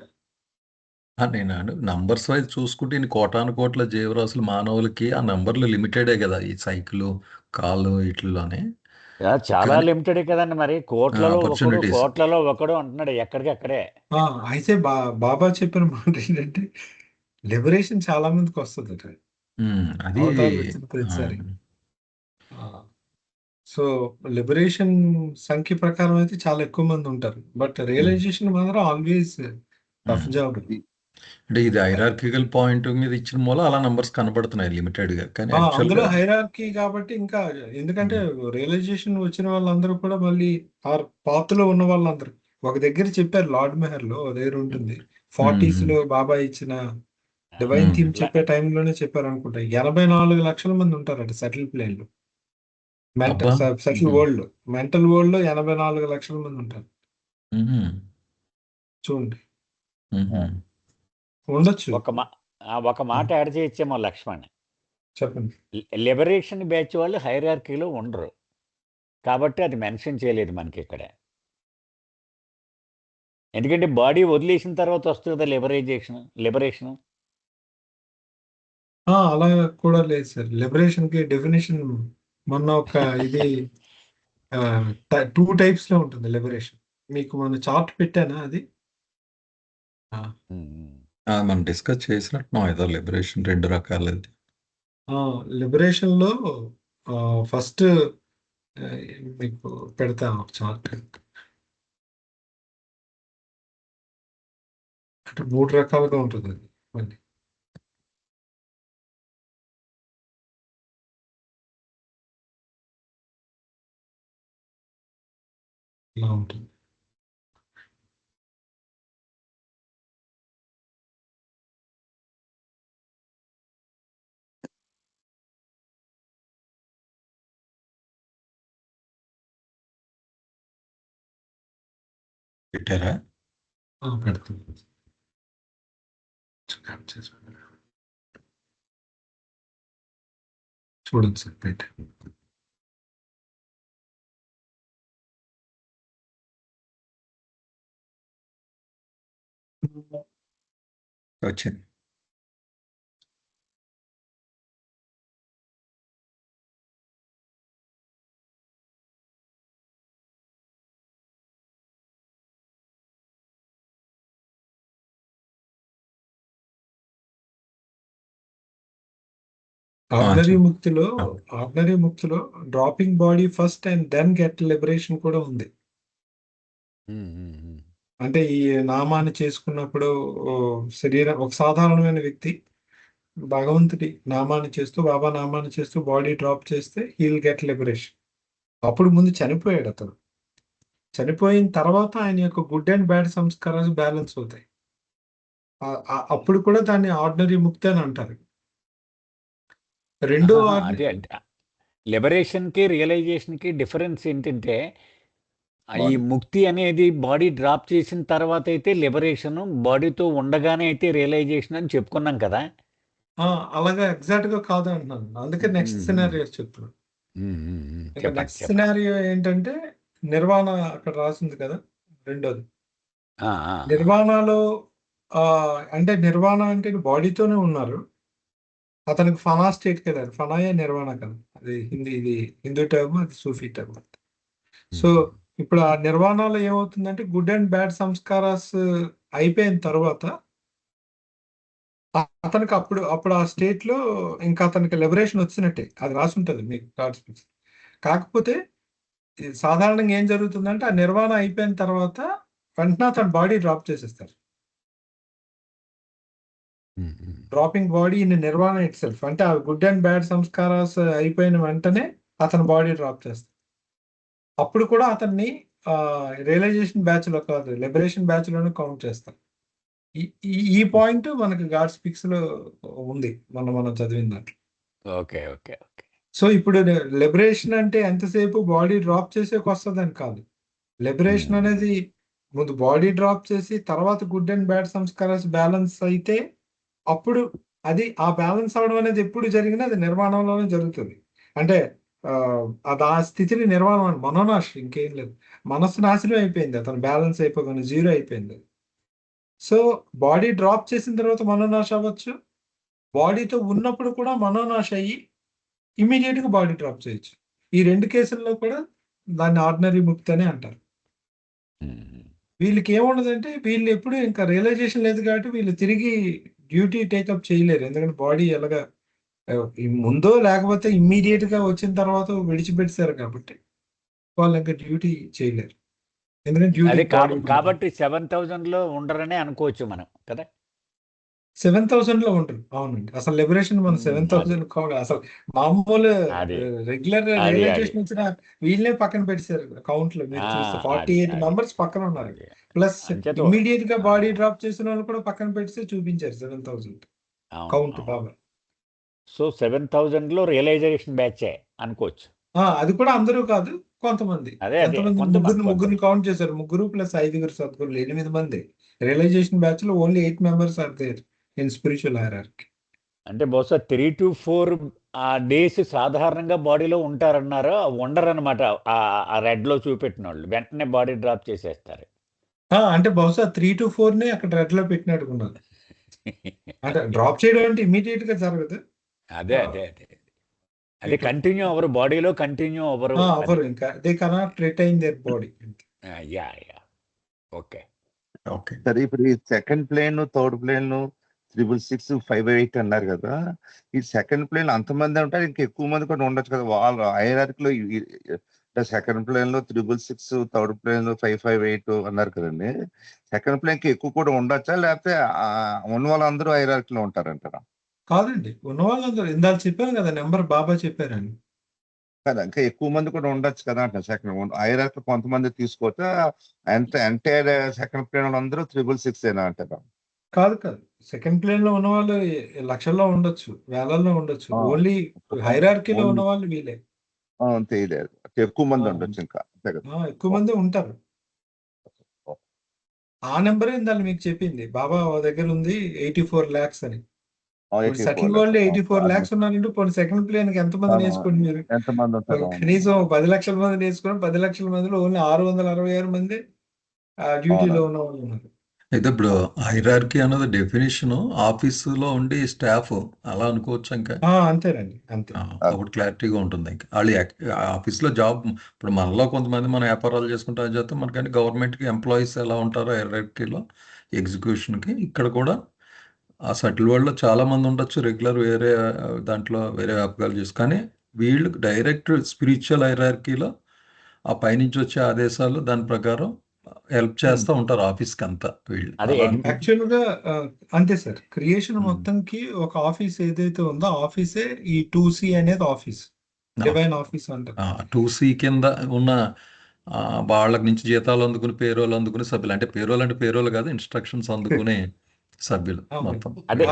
నేను నంబర్స్ వైజ్ చూసుకుంటే ఇన్ని కోటాను కోట్ల జీవరాశులు మానవులకి ఆ నంబర్లు లిమిటెడే కదా, ఈ సైకిల్ కాలు ఇట్లలోనే. చాలా కానీ లిమిటెడ్ కదండి, మరి కోట్లలో ఒకడు ఆపర్చునిటీస్ కోట్లలో ఒకడు అంటున్నాడు ఎక్కడికి అక్కడే. అయితే బాబా చెప్పిన మాట ఏంటంటే లిబరేషన్ చాలా మందికి వస్తుంది అది అవతారాలు వచ్చిన ప్రతిసారి. సో లిబరేషన్ సంఖ్య ప్రకారం అయితే చాలా ఎక్కువ మంది ఉంటారు, బట్ రియలైజేషన్ మాత్రం ఆల్వేస్ టఫ్ జాబ్. అంటే ఇది హైరార్కికల్ పాయింట్ మీద ఇచ్చిన మూల అలా నంబర్స్ కనబడుతున్నాయి లిమిటెడ్ గా. కానీ అందులో యాక్చువల్గా హైరార్కీ కాబట్టి ఇంకా, ఎందుకంటే రియలైజేషన్ వచ్చిన వాళ్ళందరూ కూడా మళ్ళీ ఆ పాత్రలో ఉన్న వాళ్ళందరూ ఒక దగ్గర చెప్పారు, లార్డ్ మెహర్ లో ఒక దగ్గర ఉంటుంది, 40s లో బాబా ఇచ్చిన డివైన్ థీమ్ చెప్పే టైంలోనే చెప్పారు అనుకుంటా. 84 లక్షల మంది ఉంటారట సెటిల్ ప్లేన్ లో, మెంటల్ సెటిల్ వరల్డ్ లో, మెంటల్ వరల్డ్ లో 84 లక్షల మంది ఉంటారు. చూడండి, ఉండొచ్చు. ఒక మాట యాడ్ చేయొచ్చేమో లక్ష్మణ్. చెప్పండి. లిబరేషన్ బ్యాచ్ వాళ్ళు హైరార్కీలో ఉండరు కాబట్టి అది మెన్షన్ చేయలేదు మనకి ఇక్కడ. ఎందుకంటే బాడీ వదిలేసిన తర్వాత వస్తుంది కదా లిబరేషన్. అలా కూడా లేదు సార్, లిబరేషన్ కి డెఫినేషన్ మొన్న ఒక ఇది 2 types లో ఉంటుంది లిబరేషన్. మీకు మన చార్ట్ పెట్టానా అది? మనం డిస్కస్ చేసినట్టు ఏదో లిబరేషన్ 2 రకాలది. లిబరేషన్ లో ఫస్ట్ మీకు పెడతా ఒక చార్ట్. అంటే 3 రకాలుగా ఉంటుంది అది మళ్ళీ. ఇలా ఉంటుంది. పెట్టారా? పెడుతుంది. చూడండి సార్, పెట్ట వచ్చింది. ఆర్డినరీ ముక్తిలో dropping body first and then get liberation కూడా ఉంది. అంటే ఈ నామాన్ని చేసుకున్నప్పుడు శరీరం, ఒక సాధారణమైన వ్యక్తి భగవంతుడి నామాన్ని చేస్తూ, బాబా నామాన్ని చేస్తూ బాడీ డ్రాప్ చేస్తే హీల్ గెట్ లిబరేషన్. అప్పుడు ముందు చనిపోయాడు అతను. చనిపోయిన తర్వాత ఆయన యొక్క గుడ్ అండ్ బ్యాడ్ సంస్కారాలు బ్యాలెన్స్ అవుతాయి. అప్పుడు కూడా దాన్ని ఆర్డినరీ ముక్తి అని అంటారు. రెండో లిబరేషన్ కి రియలైజేషన్ కి డిఫరెన్స్ ఏంటంటే, ఈ ముక్తి అనేది బాడీ డ్రాప్ చేసిన తర్వాత అయితే లిబరేషన్, బాడీతో ఉండగానే అయితే రియలైజేషన్ అని చెప్పుకున్నాం కదా. అలాగా ఎగ్జాక్ట్ గా కాదు అంటున్నాను, అందుకే నెక్స్ట్ సినారియో చెప్తున్నాను. నెక్స్ట్ సినారియో ఏంటంటే నిర్వాణ, అక్కడ రాసింది కదా రెండోది. నిర్వాణలో అంటే నిర్వాణ అంటే బాడీతోనే ఉన్నారు, అతనికి ఫనా స్టేట్కి వెళ్ళారు. ఫనాయే నిర్వాణ కదా, అది ఇది హిందూ టర్మ్, అది సూఫీ టర్మ్. సో ఇప్పుడు ఆ నిర్వాణలో ఏమవుతుందంటే గుడ్ అండ్ బ్యాడ్ సంస్కారాస్ అయిపోయిన తర్వాత అతనికి అప్పుడు ఆ స్టేట్ లో ఇంకా అతనికి లిబరేషన్ వచ్చినట్టే, అది రాసి ఉంటుంది మీకు కార్డ్స్. కాకపోతే సాధారణంగా ఏం జరుగుతుందంటే ఆ నిర్వాణ అయిపోయిన తర్వాత వెంటనే అతను బాడీ డ్రాప్ చేసేస్తారు. Dropping body in Nirvana it self, అంటే ఆ గుడ్ అండ్ బ్యాడ్ సంస్కారాస్ అయిపోయిన వెంటనే అతను బాడీ డ్రాప్ చేస్తారు. అప్పుడు కూడా అతన్ని రియలైజేషన్ బ్యాచ్ లో కాదు, లిబరేషన్ బ్యాచ్ లోనే కౌంట్ చేస్తారు. ఈ పాయింట్ మనకి గాడ్ స్పీక్స్ లో ఉంది, మనం చదివిన దాంట్లో. ఓకే. సో ఇప్పుడు లిబరేషన్ అంటే ఎంతసేపు బాడీ డ్రాప్ చేసేకి వస్తుందని కాదు. లిబరేషన్ అనేది ముందు బాడీ డ్రాప్ చేసి తర్వాత good and bad sanskaras balance అయితే అప్పుడు అది ఆ బ్యాలెన్స్ అవడం అనేది ఎప్పుడు జరిగినా అది నిర్మాణంలోనే జరుగుతుంది. అంటే అది ఆ స్థితిని నిర్మాణం, మనోనాశ, ఇంకేం లేదు. మనస్సు నాశనం అయిపోయింది, అతను బ్యాలెన్స్ అయిపోగానే జీరో అయిపోయింది. సో బాడీ డ్రాప్ చేసిన తర్వాత మనోనాశ అవ్వచ్చు, బాడీతో ఉన్నప్పుడు కూడా మనోనాశ అయ్యి ఇమీడియట్ గా బాడీ డ్రాప్ చేయొచ్చు. ఈ 2 కేసుల్లో కూడా దాన్ని ఆర్డినరీ ముక్తి అని అంటారు. వీళ్ళకి ఏముండదంటే వీళ్ళు ఎప్పుడు ఇంకా రియలైజేషన్ లేదు కాబట్టి వీళ్ళు తిరిగి డ్యూటీ టేకప్ చేయలేరు. ఎందుకంటే బాడీ ఎలాగా ఈ ముందో లేకపోతే ఇమ్మీడియట్ గా వచ్చిన తర్వాత విడిచిపెట్టారు కాబట్టి వాళ్ళు ఇంకా డ్యూటీ చేయలేరు. ఎందుకంటే అదే డ్యూటీ కాబట్టి 7,000 లో ఉండరనే అనుకోవచ్చు మనం కదా. 7,000 లో ఉంటుంది. అవునండి. అసలు లిబరేషన్ మన 7,000 కాదు. అసలు మామూలు అది రెగ్యులర్ అది రియలైజేషన్ వచ్చిన వీళ్ళే పక్కన పెట్టారు కౌంట్ లో. మీరు చూస్తే 48 మెంబర్స్ పక్కన ఉన్నారు. ప్లస్ అంచేత ఇమ్మీడియట్ గా బాడీ డ్రాప్ చేసిన వాళ్ళు కూడా పక్కన పెడితే చూపించారు 7,000 కౌంట్ బాబా. సో 7,000 లో రియలైజేషన్ బ్యాచ్ అనుకోవచ్చు. అది కూడా అందరూ కాదు, కొంతమంది. అదే ఎంతమంది? ముగ్గురిని కౌంట్ చేశారు. 3 ప్లస్ 5 సద్గురులు 8 మంది. రియలైజేషన్ బ్యాచ్ లో only 8 members are there in spiritual hierarchy. అంటే బహుశా 3 to 4 డేస్ సాధారణంగా బాడీలో ఉంటారన్నారు, ఉండరు అనమాట. ఆ రెడ్ లో చూపెట్టిన వాళ్ళు వెంటనే బాడీ డ్రాప్ చేసేస్తారు. అంటే బహుశా 3 to 4 నే అక్కడ రెడ్ లో పెట్టినట్టుకున్నారు. అంటే డ్రాప్ చేయడం అంటే ఇమీడియట్ గా జరగదు. అదే అదే అదే అదే కంటిన్యూ అవరు, బాడీలో కంటిన్యూ అవరు. ఇంకా they cannot retain their body. Yeah okay okay. సరే, ఇప్పుడు ఈ సెకండ్ ప్లేన్, థర్డ్ ప్లేన్ 666, 508 అన్నారు కదా. ఈ సెకండ్ ప్లేన్ అంతమంది ఉంటారు, ఇంకా ఎక్కువ మంది కూడా ఉండొచ్చు కదా వాళ్ళ హైరార్కీలో. సెకండ్ ప్లేన్ లో 666, థర్డ్ ప్లేన్ లో 558 అన్నారు కదండి. సెకండ్ ప్లేన్ కి ఎక్కువ కూడా ఉండొచ్చా, లేకపోతే ఉన్న వాళ్ళందరూ హైరార్కీలో ఉంటారంటారా? కాదండి, ఉన్న వాళ్ళందరూ ఇందాక చెప్పాను కదా, నెంబర్ బాబా చెప్పారండి కదా. ఇంకా ఎక్కువ మంది కూడా ఉండొచ్చు కదా అంట. సెకండ్ హైరార్కీ కొంతమంది తీసుకోవచ్చా, ఎంటైర్ సెకండ్ ప్లేన్ అందరూ 666 ఏనా అంటారా? కాదు. సెకండ్ ప్లేన్ లో ఉన్న వాళ్ళు లక్షల్లో ఉండొచ్చు, వేలల్లో ఉండొచ్చు. ఓన్లీ హైరార్కీలో ఉన్న వాళ్ళు వీలే. తెలియదు, ఎక్కువ మంది ఉండొచ్చు ఇంకా. ఎక్కువ మంది ఉంటారు. ఆ నెంబరే ఇందాక మీకు చెప్పింది బాబా దగ్గర ఉంది 84 lakhs అని. సెటిల్ వరల్డ్ 84 lakhs ఉన్నారంటే పోనీ సెకండ్ ప్లేన్ కి ఎంతమంది నేర్చుకోండి మీరు. ఎంతమంది ఉంటారు? కనీసం 10 లక్షల మంది నేర్చుకుని 10 లక్షల మందిలో ఓన్లీ 666 మంది డ్యూటీలో ఉన్న వాళ్ళు ఉన్నారు. అయితే ఇప్పుడు హైరార్కీ అన్నది డెఫినేషన్ ఆఫీసులో ఉండి స్టాఫ్ అలా అనుకోవచ్చు. ఇంకా అంతేనండి, అంతే. ఒకటి క్లారిటీగా ఉంటుంది. ఇంకా వాళ్ళు ఆఫీస్లో జాబ్, ఇప్పుడు మనలో కొంతమంది మన వ్యాపారాలు చేసుకుంటారు చేస్తే మనకంటే గవర్నమెంట్కి ఎంప్లాయీస్ ఎలా ఉంటారో హైరార్కీలో ఎగ్జిక్యూషన్కి, ఇక్కడ కూడా ఆ సెటిల్ వరల్డ్లో చాలా మంది ఉండొచ్చు, రెగ్యులర్ వేరే దాంట్లో వేరే వ్యాపారాలు చేసి. కానీ వీళ్ళు డైరెక్ట్ స్పిరిచువల్ హైరార్కీలో ఆ పైనుంచి వచ్చే ఆదేశాలు దాని ప్రకారం హెల్ప్ చేస్తూ ఉంటారు ఆఫీస్కి అంతా వీళ్ళు. యాక్చువల్ గా అంతే సార్. క్రియేషన్ మొత్తంకి ఒక ఆఫీస్ ఏదైతే ఉందో ఆఫీసే ఈ 2C అనేది ఆఫీస్, డివైన్ ఆఫీస్ అంటారు. 2C కింద ఉన్న వాళ్ళకి నుంచి జీతాలు అందుకుని పేరోలు అందుకునే సభ్యులు, అంటే పేరోలు కాదు, ఇన్స్ట్రక్షన్స్ అందుకునే సభ్యులు మొత్తం. అదే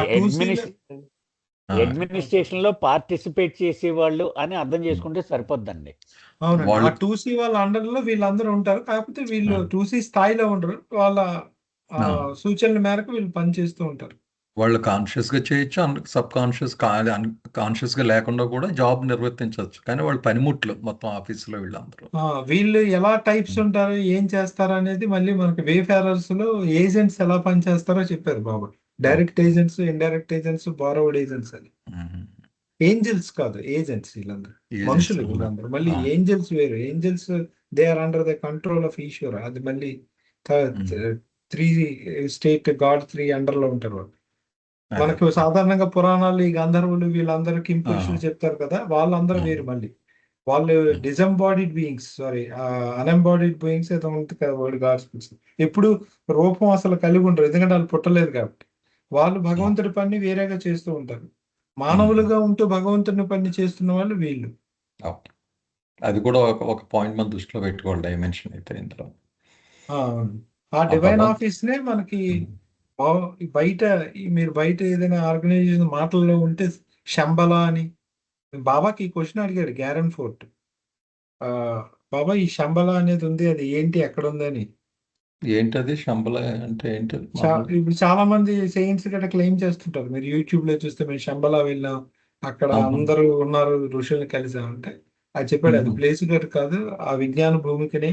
అడ్మినిస్ట్రేషన్ లో పార్టిసిపేట్ చేసేవాళ్ళు అని అర్థం చేసుకుంటే సరిపోద్దండి. అవునండి, ఆ 2C వాళ్ళ అండర్ లో వీళ్ళందరూ ఉంటారు. కాకపోతే వీళ్ళు 2C స్థాయిలో ఉండరు. వాళ్ళ సూచనల మేరకు వీళ్ళు పనిచేస్తూ ఉంటారు. వాళ్ళు కాన్షియస్ గా చేయొచ్చు, సబ్ కాన్షియస్ గా లేకుండా కూడా జాబ్ నిర్వర్తించవచ్చు. కానీ వాళ్ళు పనిముట్లు మొత్తం ఆఫీసులో వీళ్ళందరూ. వీళ్ళు ఎలా టైప్స్ ఉంటారు, ఏం చేస్తారు అనేది మళ్ళీ మనకి వేఫేరర్స్ లో ఏజెంట్స్ ఎలా పనిచేస్తారో చెప్పారు Baba. Direct agents, indirect agents, borrowed agents అని. ఏంజల్స్ కాదు, ఏజెంట్స్. వీళ్ళందరూ మనుషులు, వీళ్ళందరూ మళ్ళీ ఏంజల్స్ వేరు. Angels they are under the control of Ishwara. అది మళ్ళీ 3 స్టేట్ గాడ్ 3 అండర్ లో ఉంటారు వాళ్ళు. మనకు సాధారణంగా పురాణాలు ఈ గంధర్వులు వీళ్ళందరూ కింపురుషులు చెప్తారు కదా, వాళ్ళందరూ వేరు. మళ్ళీ వాళ్ళు డిజంబాడీడ్ బీయింగ్స్, అన్ఎంబాడీడ్ బీయింగ్స్ ఏదో ఉంటుంది కదా వర్డ్ గాడ్స్. ఎప్పుడు రూపం అసలు కలిగి ఉండరు, ఎందుకంటే వాళ్ళు పుట్టలేదు కాబట్టి. వాళ్ళు భగవంతుడి పని వేరేగా చేస్తూ ఉంటారు. మానవులుగా ఉంటూ భగవంతుని పని చేస్తున్న వాళ్ళు వీళ్ళు. అది కూడా ఒక పాయింట్ మన దృష్టిలో పెట్టుకోవాలి, డైమెన్షన్ అయితే ఇందులో. ఆ డివైన్ ఆఫీస్ నే మనకి బయట, మీరు బయట ఏదైనా ఆర్గనైజేషన్ మాటల్లో ఉంటే శంబలా అని. బాబాకి ఈ క్వశ్చన్ అడిగాడు గ్యారన్ ఫోర్ట్, బాబా ఈ శంబలా అనేది ఉంది, అది ఏంటి, ఎక్కడ ఉందని. ఏంటది శంబల అంటే ఏంటి? ఇప్పుడు చాలా మంది సైన్స్ గట్రా క్లెయిమ్ చేస్తుంటారు. మీరు యూట్యూబ్ లో చూస్తే మేము శంబలా వెళ్ళాం, అక్కడ అందరూ ఉన్నారు, ఋషుల్ని కలిసామంటే అది చెప్పాడు. అది ప్లేస్ గట్రా కాదు, ఆ విజ్ఞాన భూమికనే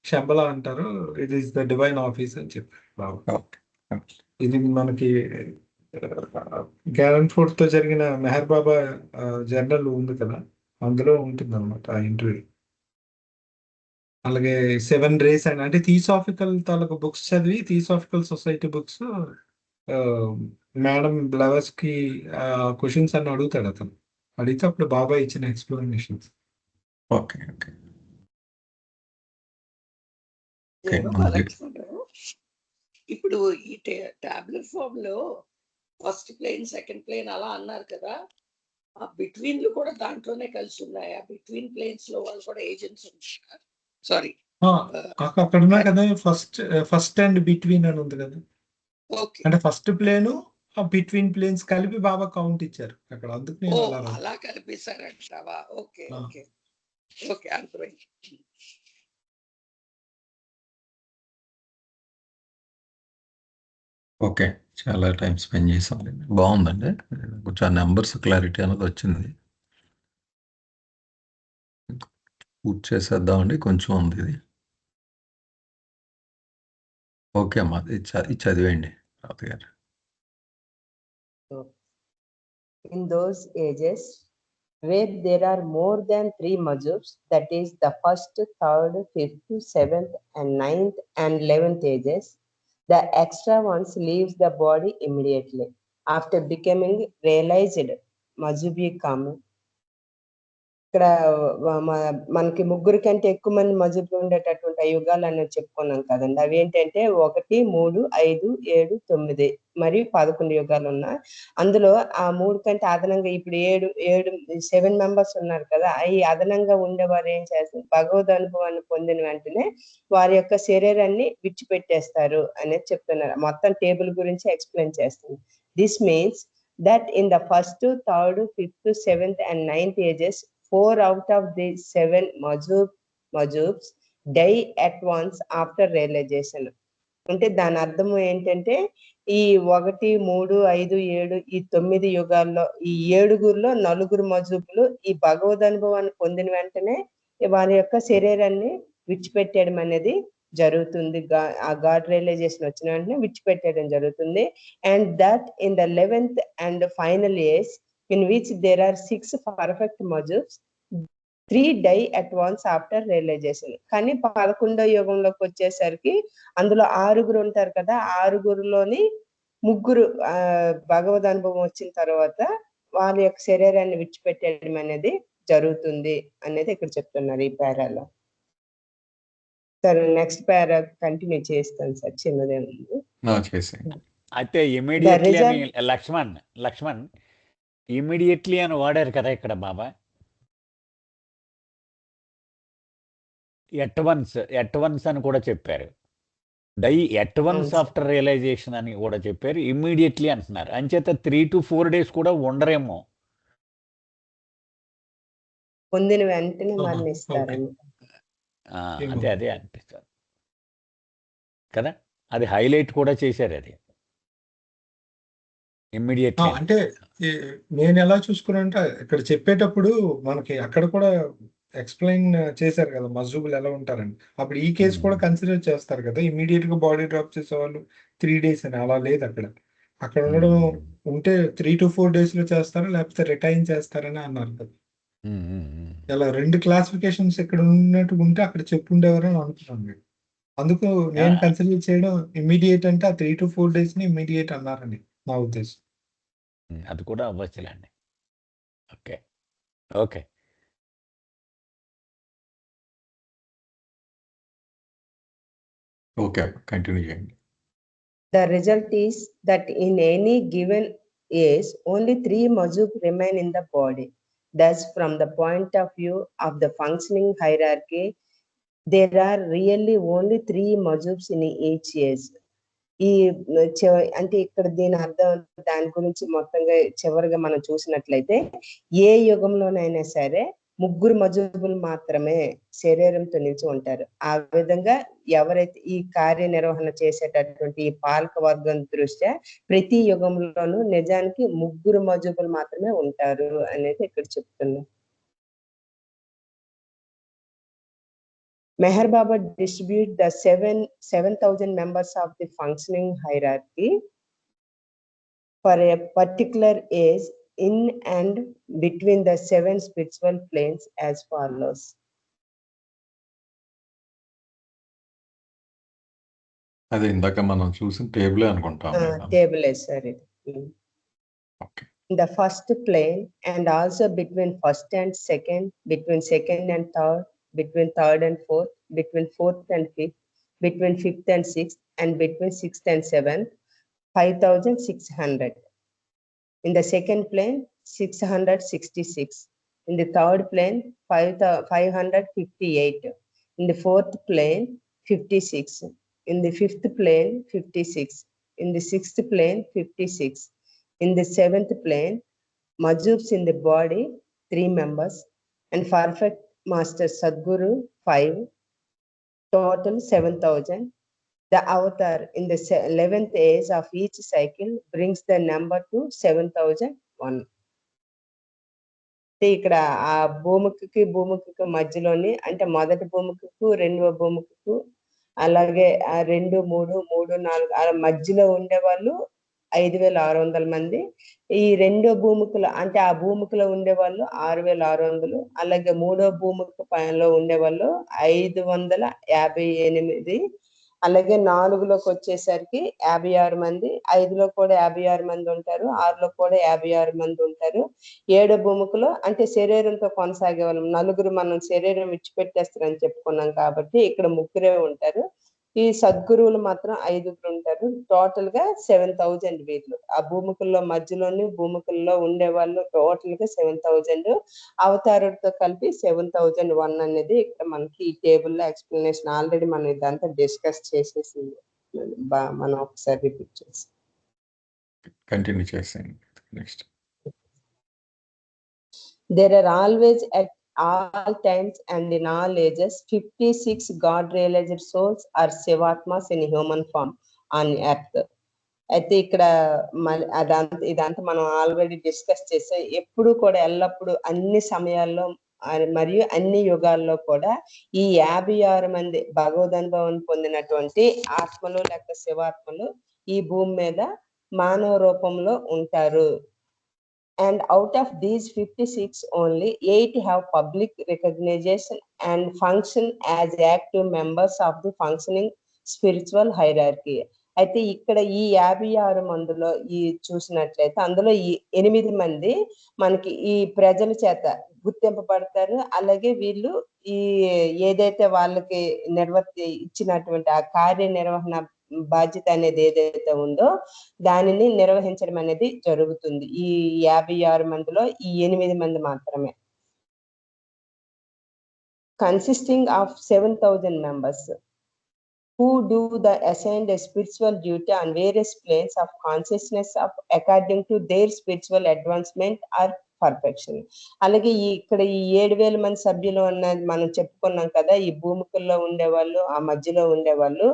శంబలా అంటారు. It is the divine office అని చెప్పారు బాబా. ఇది మనకి గ్యారన్ తో జరిగిన మెహర్ బాబా జర్నల్ ఉంది కదా, అందులో ఉంటుంది అనమాట ఆ ఇంటర్వ్యూ. అలాగే 7 రేస్ అండ్ అంటే థియోసాఫికల్ తాలూకు బుక్స్ చదివి, థియోసాఫికల్ సొసైటీ బుక్స్ మేడం బ్లవర్స్ కి క్వశ్చన్స్ అన్ని అడుగుతాడు అతను. అడిగితే అప్పుడు బాబా ఇచ్చిన ఎక్స్ప్లెనేషన్స్. ఓకే ఓకే లక్ష్మణరావు, ఇప్పుడు ఈ టాబ్లెట్ ఫామ్ లో ఫస్ట్ ప్లేన్, సెకండ్ ప్లేన్ అలా అన్నారు కదా, ఆ బిట్వీన్లు కూడా దాంట్లోనే కలిసి ఉన్నాయా? బిట్వీన్ ప్లేన్స్ లో వాళ్ళు కూడా ఏజెంట్స్ ఉంటారు. సారీ, అక్కడ ఉన్నా కదా ఫస్ట్ అండ్ బిట్వీన్ అని ఉంది కదా. ఓకే, అంటే ఫస్ట్ ప్లేన్ బిట్వీన్ ప్లేన్స్ కలిపి బాబా కౌంట్ ఇచ్చారు అక్కడ. అందుకు నేను అలా కలిపిస్తారంటావా? ఓకే ఓకే ఓకే, అర్థమైంది. ఓకే, చాలా టైం స్పెండ్ చేసాం. బాగుందండి, కొంచెం నెంబర్స్ క్లారిటీ అనేది వచ్చింది. పూర్తి చేసేద్దామండి, కొంచెం ఉంది ఇది. ఓకే అమ్మా, ఇది చదివేయండి రావు గారు. In those ages where there are more than 3 majubs, that is the first, third, fifth, seventh and ninth and 11th ages, the extra ones leaves the body immediately after becoming realized majubi come. ఇక్కడ మనకి ముగ్గురు కంటే ఎక్కువ మంది మజుబులు ఉండేటటువంటి యుగాలు అనేది చెప్పుకున్నాం కదండి. అవి ఏంటంటే 1, 3, 5, 7, 9 మరియు 11 యుగాలు ఉన్నాయి. అందులో ఆ 3 కంటే అదనంగా ఇప్పుడు 7 మెంబర్స్ ఉన్నారు కదా, ఈ అదనంగా ఉండేవారు ఏం చేస్తారు, భగవద్ అనుభవాన్ని పొందిన వెంటనే వారి యొక్క శరీరాన్ని విడిచిపెట్టేస్తారు అనేది చెప్తున్నారు. మొత్తం టేబుల్ గురించి ఎక్స్ప్లెయిన్ చేస్తుంది. This means that in the first, third, fifth, seventh and ninth ages, 4 out of the 7 majubs die at once after realization. అంటే దాని అర్థం ఏంటంటే ఈ 1, 3, 5, 7 ఈ 9 యుగాల్లో ఈ 7గురిలో 4 మజూబులు ఈ భగవద్ అనుభవాన్ని పొందిన వెంటనే వారి యొక్క శరీరాన్ని విడిచిపెట్టేయడం అనేది జరుగుతుంది. ఆ గాడ్ రియలైజేషన్ వచ్చిన వెంటనే విడిచిపెట్టేయడం జరుగుతుంది. And that in the 11th and final years in which there are 6 perfect మజూబ్స్, 3 die at once after realisation. కానీ 11వ యుగంలోకి వచ్చేసరికి అందులో 6గురు ఉంటారు కదా, 6గురులోని 3 భగవద్ అనుభవం వచ్చిన తర్వాత వాళ్ళ యొక్క శరీరాన్ని విడిచిపెట్టేయడం అనేది జరుగుతుంది అనేది ఇక్కడ చెప్తున్నారు ఈ పేరాలో. సరే, నెక్స్ట్ పారా కంటిన్యూ చేస్తాను సార్, చిన్నదే ఉంది. అయితే ఇమీడియట్లీ అని లక్ష్మణ్ ఇమీడియట్లీ అని వాడారు కదా ఇక్కడ బాబా. ఎట్ వన్స్ అని కూడా చెప్పారు. ఎట్ వన్స్ ఆఫ్టర్ రియలైజేషన్ అని కూడా చెప్పారు. ఇమ్మీడియట్లీ అంటున్నారు. అంచేత 3 to 4 days కూడా ఉండరేమో. పొందిన వెంటనే మరణిస్తారని అదే అనిపిస్తుంది కదా. అది హైలైట్ కూడా చేశారు. అది ఇమ్మీడియట్లీ అంటే నేను ఎలా చూసుకున్నా ఇక్కడ చెప్పేటప్పుడు మనకి అక్కడ కూడా ఎక్స్ప్లెయిన్ చేశారు కదా మజూబులు ఎలా ఉంటారని. అప్పుడు ఈ కేసు కూడా కన్సిడర్ చేస్తారు కదా, ఇమీడియట్ గా బాడీ డ్రాప్ చేసేవాళ్ళు 3 days అని. అలా లేదు అక్కడ ఉండడం ఉంటే 3 to 4 days లో చేస్తారు, లేకపోతే రిటైన్ చేస్తారని అన్నారు కదా. ఇలా 2 క్లాసిఫికేషన్స్ ఇక్కడ ఉన్నట్టు ఉంటే అక్కడ చెప్పుండేవారని అనుకున్నాను. అందుకు నేను కన్సిడర్ చేయడం ఇమీడియట్ అంటే ఆ 3 to 4 days ని ఇమీడియట్ అన్నారని నా ఉద్దేశం. అది కూడా అవ్వచ్చులేండి. ఓకే ఓకే ఓకే, కంటిన్యూ చేయండి. The result is that in any given age, only 3 majub remain in the body. Thus, from the point of view of the functioning hierarchy, there are really only 3 majubs in each age. ఈ అంటే ఇక్కడ దీని అర్థం దాని గురించి మొత్తంగా చివరిగా మనం చూసినట్లయితే ఏ యుగంలోనైనా సరే 3 మజూబులు మాత్రమే శరీరంతో నిలిచి ఉంటారు. ఆ విధంగా ఎవరైతే ఈ కార్యనిర్వహణ చేసేటటువంటి ఈ పాలక వర్గం దృష్ట్యా ప్రతి యుగంలోనూ నిజానికి 3 మజూబులు మాత్రమే ఉంటారు అనేది ఇక్కడ చెప్తున్నాం. Meher Baba distribute the 7,000 members of the functioning hierarchy for a particular age in and between the 7 spiritual planes as follows. అది ఇందాక మనం చూసిన టేబుల్ అనుకుంటాం. Table is sorry. Okay. The first plane and also between first and second, between second and third, between third and fourth, between fourth and fifth, between fifth and sixth, and between sixth and seventh, 5,600. In the second plane, 666. In the third plane, 558. In the fourth plane, 56. In the fifth plane, 56. In the sixth plane, 56. In the seventh plane, Majubs in the body, 3 members, and perfect master Sadguru, 5. Total 7,000. The avatar in the 11th age of each cycle brings the number to 7,001. ఇక్కడ ఆ భూమికి మధ్యలోని అంటే మొదటి భూమికు రెండవ భూమికు అలాగే 2, 3, 3, 4 అలా మధ్యలో ఉండేవాళ్ళు 5,600 మంది. ఈ రెండో భూమికలో అంటే ఆ భూమికలో ఉండేవాళ్ళు 6,600. అలాగే మూడో భూమికి పైనలో ఉండేవాళ్ళు 558. అలాగే 4లోకి వచ్చేసరికి 56 మంది, 5లో కూడా 56 మంది ఉంటారు, 6లో కూడా 56 మంది ఉంటారు. 7 భూమికలో అంటే శరీరంతో కొనసాగే వాళ్ళు 4 మనం శరీరం విడిచిపెట్టేస్తారని చెప్పుకున్నాం కాబట్టి ఇక్కడ 3 ఉంటారు. ఈ సద్గురువులు మాత్రం 5 ఉంటారు. టోటల్ గా 7,000 వీళ్ళు. ఆ భూమికల్లో మధ్యలోని భూమికల్లో ఉండేవాళ్ళు టోటల్ గా 7,000. అవతారుడితో కలిపి 7,001 అనేది ఇక్కడ మనకి ఈ టేబుల్ లో ఎక్స్ప్లెనేషన్ ఆల్రెడీ మనం ఇదంతా డిస్కస్ చేసేసింది. మనం ఒకసారి రిపీట్ చేసి కంటిన్యూ చేసేయండి. Next. There are always at all times and in all ages 56 God realized souls are Shivatmas in human form on earth. అయితే ఇక్కడ ఇదంతా మనం ఆల్రెడీ డిస్కస్ చేసే ఎప్పుడు కూడా ఎల్లప్పుడు అన్ని సమయాల్లో మరియు అన్ని యుగాల్లో కూడా ఈ 56 మంది భగవద్ అనుభవం పొందినటువంటి ఆత్మలు లేక శివాత్మలు ఈ భూమి మీద మానవ రూపంలో ఉంటారు. And out of these 56, only 8 have public recognition and function as active members of the functioning spiritual hierarchy. అయితే ఇక్కడ ఈ 56 మందిలో ఈ చూసినట్లయితే అందులో ఈ 8 మంది మనకి ఈ ప్రజల చేత గుర్తింపబడతారు. అలాగే వీళ్ళు ఈ ఏదైతే వాళ్ళకి ఇచ్చినటువంటి ఆ కార్యనిర్వహణ బాధ్యత అనేది ఏదైతే ఉందో దానిని నిర్వహించడం అనేది జరుగుతుంది. ఈ 56 మందిలో ఈ 8 మంది మాత్రమే. Consisting of 7,000 members who do the assigned spiritual duty on various planes of consciousness of according to their spiritual advancement or perfection. అలాగే ఇక్కడ ఈ 7,000 మంది సభ్యులు ఉన్నది మనం చెప్పుకున్నాం కదా. ఈ భూమికల్లో ఉండేవాళ్ళు ఆ మధ్యలో ఉండేవాళ్ళు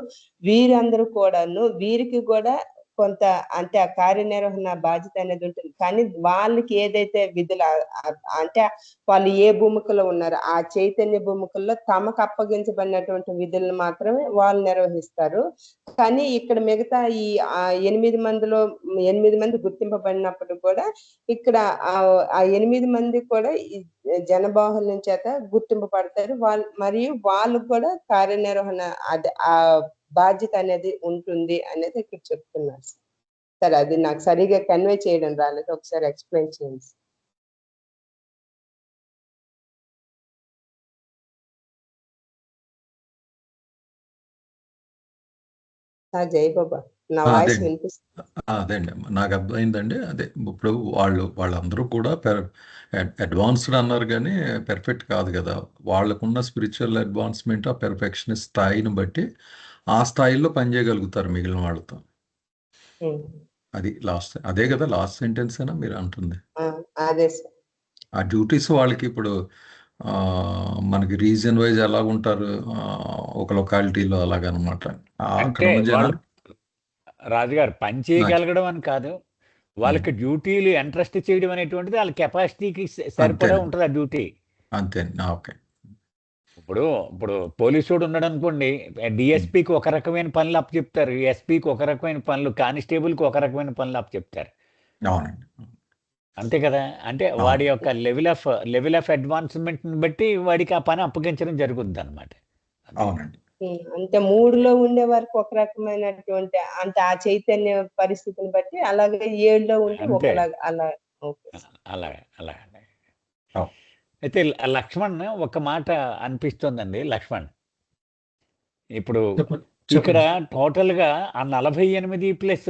వీరందరూ కూడాను వీరికి కూడా కొంత అంటే ఆ కార్యనిర్వహణ బాధ్యత అనేది ఉంటుంది. కానీ వాళ్ళకి ఏదైతే విధులు అంటే వాళ్ళు ఏ భూమికలో ఉన్నారో ఆ చైతన్య భూమికల్లో తమకు అప్పగించబడినటువంటి విధులను మాత్రమే వాళ్ళు నిర్వహిస్తారు. కానీ ఇక్కడ మిగతా ఈ 8 మందిలో 8 మంది గుర్తింపబడినప్పుడు కూడా ఇక్కడ ఆ 8 మంది కూడా ఈ జనబాహుల్యం చేత గుర్తింపబడతారు. మరియు వాళ్ళు కూడా కార్యనిర్వహణ ఆ బాధ్యత అనేది ఉంటుంది అనేది ఇక్కడ చెప్తున్నారు. సరే, అది నాకు సరిగా కన్వే చేయడం రాలేదు, ఒకసారి ఎక్స్ప్లెయిన్ చేయండి. జై బాబా, నా వాయిస్ వినిపిస్తుంది? అదే అండి, నాకు అర్థమైందండి. అదే ఇప్పుడు వాళ్ళందరూ కూడా అడ్వాన్స్డ్ అన్నారు కానీ పెర్ఫెక్ట్ కాదు కదా. వాళ్ళకున్న స్పిరిచువల్ అడ్వాన్స్మెంట్ ఆ పెర్ఫెక్షన్ స్థాయిని బట్టి ఆ స్థాయిలో పనిచేయగలుగుతారు మిగిలిన వాళ్ళతో. అది లాస్ట్, అదే కదా లాస్ట్ సెంటెన్స్ అయినా మీరు అంటుంది. అదే సార్. ఆ డ్యూటీస్ వాళ్ళకి ఇప్పుడు మనకి రీజన్ వైజ్ ఎలా ఉంటారు ఒక లొకాలిటీలో అలాగనమాట. రాజుగారు పని చేయగలగడం అని కాదు, వాళ్ళకి డ్యూటీలు ఇంట్రెస్ట్ చేయడం అనేటువంటిది వాళ్ళ కెపాసిటీకి సరిపడా ఉంటుంది ఆ డ్యూటీ. అంతే. ఓకే. ఇప్పుడు ఇప్పుడు పోలీసుడు ఉన్నాడు అనుకోండి, డిఎస్పీకి ఒక రకమైన పనులు అప్పచెప్తారు, ఎస్పీకి ఒక రకమైన పనులు, కానిస్టేబుల్కి ఒక రకమైన పనులు అప్పచెప్తారు. అవునండి. అంతే కదా. అంటే వాడి యొక్క లెవెల్ ఆఫ్ అడ్వాన్స్మెంట్ని బట్టి వాడికి ఆ పని అప్పగించడం జరుగుద్ది అనమాట. అవునండి. అంటే 3లో ఉండే వరకు ఒక రకమైనటువంటి అంటే ఆ చైతన్య పరిస్థితిని బట్టి, అలాగే 7లో ఉంటే అంతే. ఒకలాగా అలా. ఓకే. అలాగే అలాగే. అవును. అయితే లక్ష్మణ్ ఒక మాట అనిపిస్తుందండి. లక్ష్మణ్, ఇప్పుడు చెప్పండి ఇక్కడ చెప్పండి. టోటల్గా ఆ 48 ప్లస్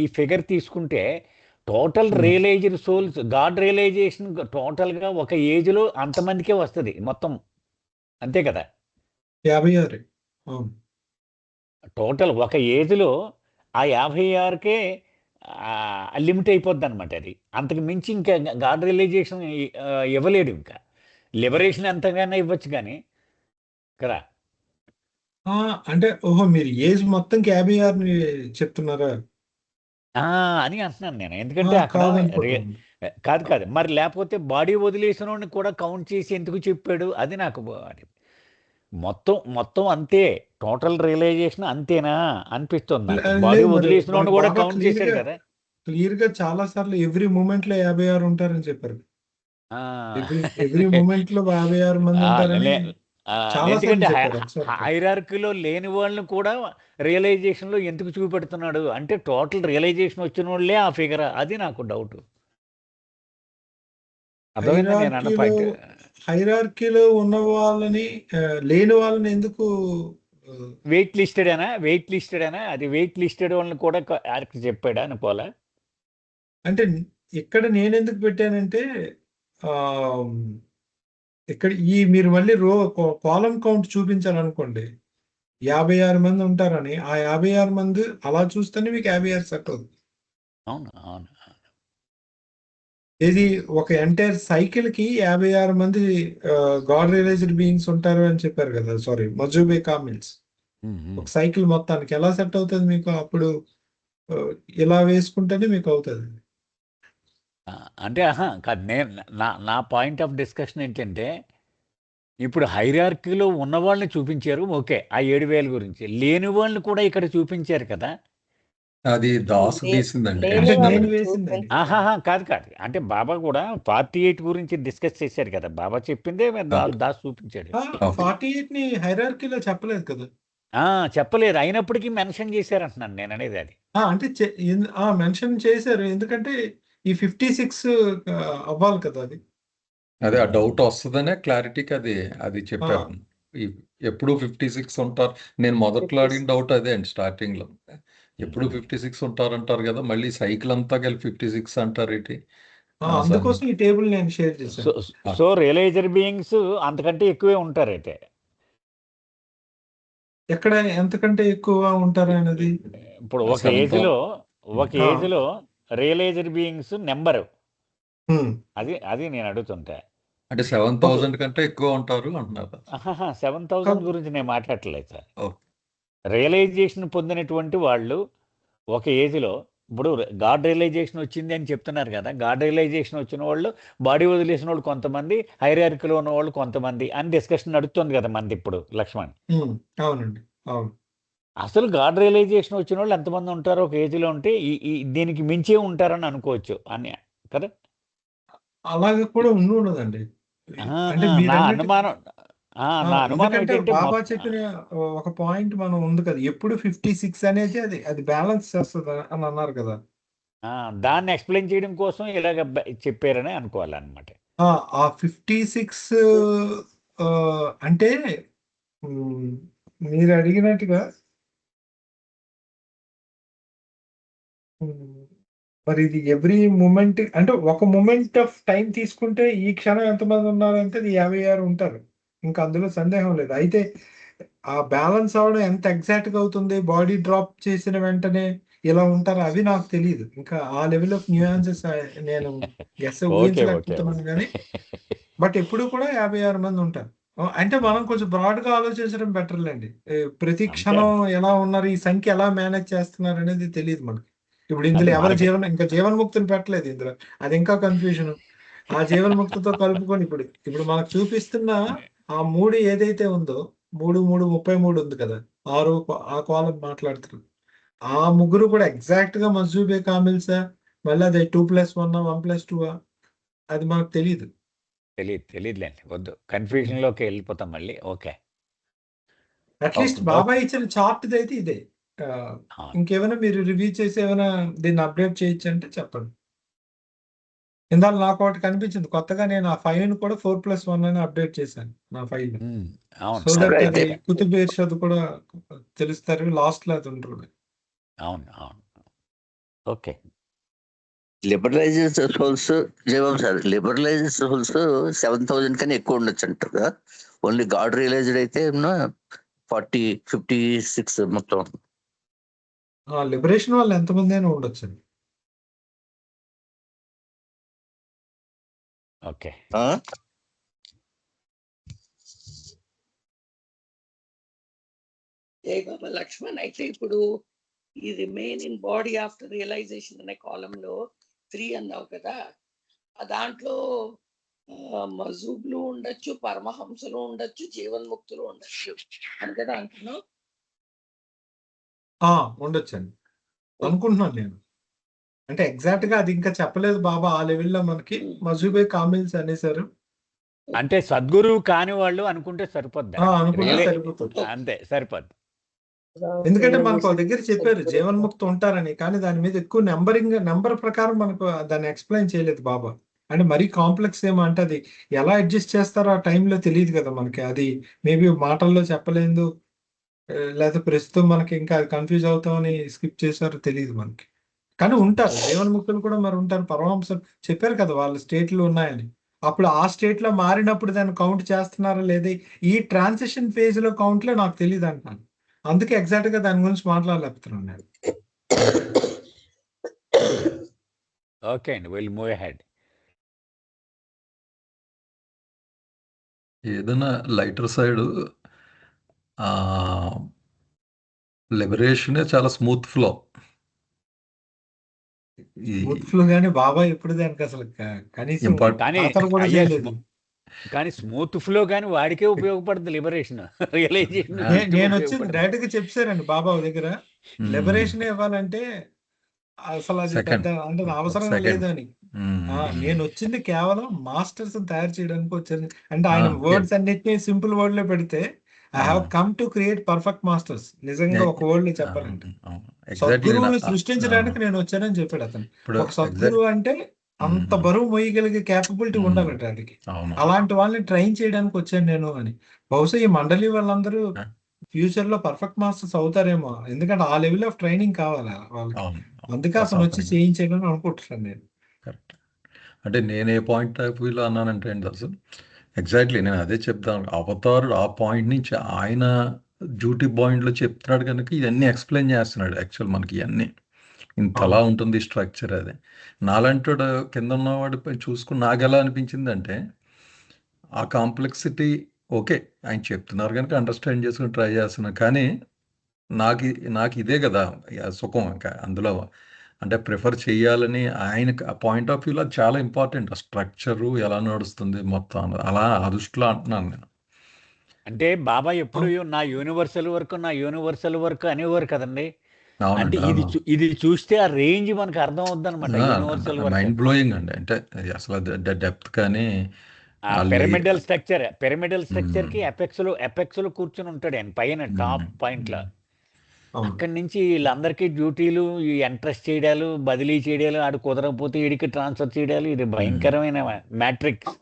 ఈ ఫిగర్ తీసుకుంటే total Hmm. Realized souls, God realization టోటల్గా ఒక ఏజ్లో అంతమందికే వస్తుంది మొత్తం. అంతే కదా. 56. అవును. టోటల్ ఒక ఏజ్లో ఆ 56కే లిమిట్ అయిపోద్ది అనమాట. అది అంతకు మించి ఇంకా గాడ్ రియలైజేషన్ ఇవ్వలేడు. ఇంకా లిబరేషన్ ఎంతగానో ఇవ్వచ్చు కానీ కదా. అంటే ఓహో, మీరు ఏజ్ మొత్తంకి 56 చెప్తున్నారా? అని అంటున్నాను నేను. ఎందుకంటే అక్కడ కాదనుకుంటున్నాను. కాదు. మరి లేకపోతే బాడీ వదిలేసిన వాడిని కూడా కౌంట్ చేసి ఎందుకు చెప్పాడు? అది నాకు అది మొత్తం అంతే, టోటల్ రియలైజేషన్ అంతేనా అనిపిస్తుంది నాకు. బాడీ లేదు, మరి వదిలేసిన వాడిని కూడా బాబా కౌంట్ చేశాడు కదా. క్లియర్ గా చాలా సార్లు ఎవ్రీ మూమెంట్ లో 56 ఉంటారని చెప్పారు. ఆ, ఎవ్రీ మూమెంట్ లో 56 మంది ఉంటారని చాలా ఎందుకంటే సార్లు చెప్పారు. ఒకసారి హైరార్కీలో లేని వాళ్ళని కూడా రియలైజేషన్లో ఎందుకు చూపెడుతున్నాడు అంటే టోటల్ రియలైజేషన్ వచ్చిన వాళ్ళే ఆ ఫిగర్. అది నాకు డౌట్. అర్థమైందా నేను అన్న పాయింట్? హైరార్కీలో ఉన్న వాళ్ళని లేని వాళ్ళని ఎందుకు వెయిట్ లిస్టెడేనా అది వెయిట్ లిస్టెడ్ వాళ్ళని కూడా చెప్పాడా అనుకోవాలా? అంటే ఇక్కడ నేను ఎందుకు పెట్టానంటే ఆ ఇక్కడ మీరు మళ్ళీ కాలం కౌంట్ చూపించాలనుకోండి, 56 మంది ఉంటారని, ఆ 56 మంది అలా చూస్తేనే మీకు 56 సెట్ అవుతుంది. అవును. ఇది ఒక ఎంటైర్ సైకిల్ కి 56 మంది గాడ్ రియలైజ్డ్ బీయింగ్స్ ఉంటారు అని చెప్పారు కదా. సారీ, మజూబే కామిల్స్. ఒక సైకిల్ మొత్తానికి ఎలా సెట్ అవుతుంది మీకు? అప్పుడు ఇలా వేసుకుంటేనే మీకు అవుతుంది. అంటే కాదు, నేను నా పాయింట్ ఆఫ్ డిస్కషన్ ఏంటంటే, ఇప్పుడు హైరార్కీలో ఉన్న వాళ్ళని చూపించారు, ఓకే, ఆ 7,000 గురించి. లేని వాళ్ళని కూడా ఇక్కడ చూపించారు కదా. అది దాసు తీసిందండి. అంటే లేని నేను వాళ్ళని వేసిందండి. కాదు. అంటే బాబా కూడా 48 గురించి డిస్కస్ చేశారు కదా. బాబా చెప్పిందే దాస్ చూపించాడు. 48 ని హైరార్కీలో చెప్పలేదు కదా. చెప్పలేదు, అయినప్పటికీ మెన్షన్ చేశారంటున్నాను నేను అనేది అది. అంటే మెన్షన్ చేశారు, ఎందుకంటే ఈ 56 అవ్వాలి కదా. అది అదే ఆ డౌట్ వస్తుందనే క్లారిటీకి అది చెప్పారు. ఎప్పుడు 56 ఉంటారు. నేను మొదట్లో అడిగిన డౌట్ అదే అండి స్టార్టింగ్ లో. ఎప్పుడు 56 ఉంటారంటారు కదా, మళ్ళీ సైకిల్ అంతా కలిపి 56 అంటారు ఏంటి? అందుకోసం ఈ టేబుల్ నేను షేర్ చేశాను. సో రియలైజర్ బీయింగ్స్ అంతకంటే ఎక్కువే ఉంటారు అయితే. ఎక్కడ ఎంతకంటే ఎక్కువ ఉంటారు అనేది ఇప్పుడు ఒక ఏజ్ లో రియలైజర్ బీయింగ్స్ నెంబరు అది నేను అడుగుతుంటా. అంటే 7,000 కంటే ఎక్కువ ఉంటారు అంటున్నారు. 7,000 గురించి నేను మాట్లాడట్లేదు సార్. రియలైజేషన్ పొందినటువంటి వాళ్ళు ఒక ఏజ్లో, ఇప్పుడు గాడ్ రియలైజేషన్ వచ్చింది అని చెప్తున్నారు కదా. గాడ్ రియలైజేషన్ వచ్చిన వాళ్ళు, బాడీ వదిలేసిన వాళ్ళు కొంతమంది, హైరార్కీలో ఉన్న వాళ్ళు కొంతమంది అని డిస్కషన్ నడుస్తుంది కదా మనది ఇప్పుడు లక్ష్మణ్. అవునండి, అవును. అసలు గాడ్ రియలైజేషన్ వచ్చిన వాళ్ళు ఎంతమంది ఉంటారో ఒక ఏజ్లో ఉంటే దీనికి మించే ఉంటారని అనుకోవచ్చు అని కదా. అలాగే కూడా ఉండదండి. అంటే నా అనుమానం ఎందుకంటే ఏంటంటే బాబా చెప్పిన ఒక పాయింట్ మనం ఉంది కదా, ఎప్పుడు 56 అనేది అది బ్యాలెన్స్ చేస్తుంది అని అన్నారు కదా. దాన్ని ఎక్స్ప్లెయిన్ చేయడం కోసం ఇలాగ చెప్పారని అనుకోవాలన్నమాట. ఆ 56 అంటే మీరు అడిగినట్టుగా మరి ఇది ఎవ్రీ మూమెంట్ అంటే ఒక మూమెంట్ ఆఫ్ టైం తీసుకుంటే ఈ క్షణం ఎంతమంది ఉన్నారంటే 56 ఉంటారు. ఇంకా అందులో సందేహం లేదు. అయితే ఆ బ్యాలెన్స్ అవడం ఎంత ఎగ్జాక్ట్ గా అవుతుంది, బాడీ డ్రాప్ చేసిన వెంటనే ఇలా ఉంటారు, అవి నాకు తెలియదు. ఇంకా ఆ లెవెల్ ఆఫ్ న్యూయాన్సెస్ నేను ఊహించలేకపోతున్నాను కానీ, బట్ ఎప్పుడు కూడా 56 మంది ఉంటారు. అంటే మనం కొంచెం బ్రాడ్ గా ఆలోచించడం బెటర్లేండి. ప్రతి క్షణం ఎలా ఉన్నారు, ఈ సంఖ్య ఎలా మేనేజ్ చేస్తున్నారు అనేది తెలియదు మనకి. ఇప్పుడు ఇందులో ఎవరు ఇంకా జీవన్ముక్తిని పెట్టలేదు ఇందులో, అది ఇంకా కన్ఫ్యూజన్. ఆ జీవన్ముక్తితో కలుపుకొని ఇప్పుడు మనకు చూపిస్తున్న ఆ 3 ఏదైతే ఉందో 33 ఉంది కదా! 6 ఆ కాలం మాట్లాడుతున్నారు. ఆ ముగ్గురు కూడా ఎగ్జాక్ట్‌గా మజూబే కామిల్సా? మళ్ళీ అది 2+1 1+2 అది మనకు తెలీదు. తెలీదులేండి. వద్దు. కన్‌ఫ్యూజన్‌లోకి వెళ్ళిపోతాం మళ్ళీ. ఓకే. At least okay. బాబా ఇచ్చిన చార్ట్‌దైతే ఇదే. ఆ! ఇంకేమైనా మీరు రివ్యూ చేసి ఏమైనా దీన్ని అప్డేట్ చేయొచ్చంటే చెప్పండి. ఇందాక నాకొకటి కనిపించింది. కొత్తగా నేను ఆ ఫైల్‌ని కూడా 4+1 అని అప్డేట్ చేశాను నా ఫైల్‌ని. అవును. సో అవును. దట్ అయితే అది కుతుబ్ ఇర్షాద్ కూడా తెలుస్తారు. లాస్ట్‌లో అది ఉంటుంది. అవును. అవును. Okay. Liberalised souls Jayababu sir, liberalised souls 7,000 కన్నా ఎక్కువ ఉండొచ్చు అంటారు కదా. ఓన్లీ గాడ్ రియలైజ్డ్ అయితే 40, 56 మొత్తం. లిబరేషన్ వాళ్ళు ఎంతమంది అయినా ఉండొచ్చండి. ఓకే. ఆ? జై బాబా లక్ష్మణ్. అయితే ఇప్పుడు ఈ remain in body after realization అనే కాలంలో 3 అన్నావు కదా! దాంట్లో మజూబ్లు ఉండొచ్చు, పరమహంసలు ఉండొచ్చు, జీవన్ముక్తులు ఉండొచ్చు అని కదా అంటున్నావు? ఉండొచ్చండి. అనుకుంటున్నాను నేను. అంటే ఎగ్జాక్ట్‌గా అది ఇంకా చెప్పలేదు బాబా ఆ లెవెల్‌లో మనకి. మజూబే కామిల్స్ అనేసారు. అంటే సద్గురువు కాని వాళ్ళు అనుకుంటే సరిపోద్దా? అనుకుంటే సరిపోతుంది. అంతే సరిపోద్ది. ఎందుకంటే మనకు ఒక దగ్గర చెప్పారు జీవన్ముక్తి ఉంటారని. కానీ దాని మీద ఎక్కువ నంబర్ ప్రకారం మనకు దాన్ని ఎక్స్‌ప్లెయిన్ చేయలేదు బాబా. అంటే మరీ కాంప్లెక్స్ ఏమో అంటే అది ఎలా అడ్జస్ట్ చేస్తారో ఆ టైంలో తెలీదు కదా మనకి. అది మేబీ మాటల్లో చెప్పలేదు. లేకపోతే ప్రస్తుతం మనకి ఇంకా కన్‌ఫ్యూజ్ అవుతామని స్కిప్ చేసారో తెలీదు మనకి. కానీ ఉంటారు. జీవన్ముక్తులు కూడా మరి ఉంటారు. పరమహంసలు చెప్పారు కదా! వాళ్ళ స్టేట్‌లు ఉన్నాయని. అప్పుడు ఆ స్టేట్‌లో మారినప్పుడు దాన్ని కౌంట్ చేస్తున్నారా లేదా? ఈ ట్రాన్సిషన్ ఫేజ్‌లో కౌంట్‌లో నాకు తెలీదంటున్నాను. అందుకే ఎగ్జాక్ట్‌గా దాని గురించి మాట్లాడలేకపోతున్నాను నేను. ఓకే అండి. Will move ahead. ఏదైనా లైటర్ సైడ్ లిబరేషనే చాలా స్మూత్ ఫ్లో. ఈ స్మూత్ ఫ్లో గాని బాబా ఎప్పుడు దానికి అసలు కనీసం కానీ ఖాతరు కూడా అయ్యా చేయలేదు. కానీ స్మూత్ ఫ్లో గాని వాడికే ఉపయోగపడుతుంది లిబరేషన్. రియలైజేషన్ నేనొచ్చింది డైరెక్ట్‌గా చెప్పేసారండి బాబా ఓ దగ్గర. లిబరేషన్ ఇవ్వాలంటే అసలు అది సెకండ్ పెద్ద అంటే అవసరం సెకండ్ లేదని. నేనొచ్చింది కేవలం మాస్టర్స్‌ని తయారు చేయడానికి వచ్చాను. అంటే ఆయన వర్డ్స్ అన్నిటిని సింపుల్ వర్డ్‌లో పెడితే I have come to create perfect masters. నిజంగా ఒక వర్డ్‌లో చెప్పాలంటే. సద్గురువుని సృష్టించడానికి నేను వచ్చానని చెప్పాడు అతను. ఒక సద్గురువు అంటే అంత బరువు మోయగలిగే కేపబిలిటీ ఉండాలంట ఆడికి. అలాంటి వాళ్ళని ట్రైన్ చేయడానికి వచ్చాను నేను అని. బహుశా ఈ మండలి వాళ్ళందరూ ఫ్యూచర్‌లో పర్ఫెక్ట్ మాస్టర్స్ అవుతారేమో. ఎందుకంటే ఆ లెవెల్ ఆఫ్ ట్రైనింగ్ కావాలి వాళ్ళకి. అందుకే అతను వచ్చి చేయించాడని అనుకుంటున్నాను నేను. కరెక్ట్. అంటే నేను ఏ పాయింట్ ఆఫ్ వ్యూలో అన్నానంటే అండి అసలు ఎగ్జాక్ట్లీ నేను అదే చెప్తాను. అవతారుడు ఆ పాయింట్ నుంచి ఆయన డ్యూటీ పాయింట్లో చెప్తున్నాడు కనుక ఇవన్నీ ఎక్స్ప్లెయిన్ చేస్తున్నాడు. యాక్చువల్ మనకి ఇవన్నీ ఇంతలా ఉంటుంది స్ట్రక్చర్ అది. నాలంటాడు కింద ఉన్నవాడు చూసుకుని నాకు ఎలా అనిపించిందంటే ఆ కాంప్లెక్సిటీ ఓకే ఆయన చెప్తున్నారు కనుక అండర్స్టాండ్ చేసుకుని ట్రై చేస్తున్నాను. కానీ నాకు ఇదే కదా సుఖం ఇంకా అందులో అంటే ప్రిఫర్ చేయాలని ఆయనకు ఆ పాయింట్ ఆఫ్ వ్యూలో చాలా ఇంపార్టెంట్. ఆ స్ట్రక్చరు ఎలా నడుస్తుంది మొత్తం అలా ఆ దృష్టిలో అంటున్నాను నేను. అంటే బాబా ఎప్పుడు నా యూనివర్సల్ వర్క్ అనేవారు కదండి. అంటే ఇది చూస్తే ఆ రేంజ్ మనకు అర్థం అవుద్ది అనమాట. యూనివర్సల్ వర్క్ మైండ్ బ్లోయింగ్ అండి. అంటే అసలు డెప్త్ కానీ పిరమిడల్ స్ట్రక్చర్ కి ఎపెక్స్ లో కూర్చొని ఉంటాడు ఆయన పైన టాప్ పాయింట్ లో. అక్కడి నుంచి వీళ్ళందరికీ డ్యూటీలు ఈ ఎంట్రెస్ట్ చేయడాలు, బదిలీ చేయడాలు, ఆడు కుదరకపోతే వీడికి ట్రాన్స్ఫర్ చేయడాలు, ఇది భయంకరమైన మ్యాట్రిక్స్.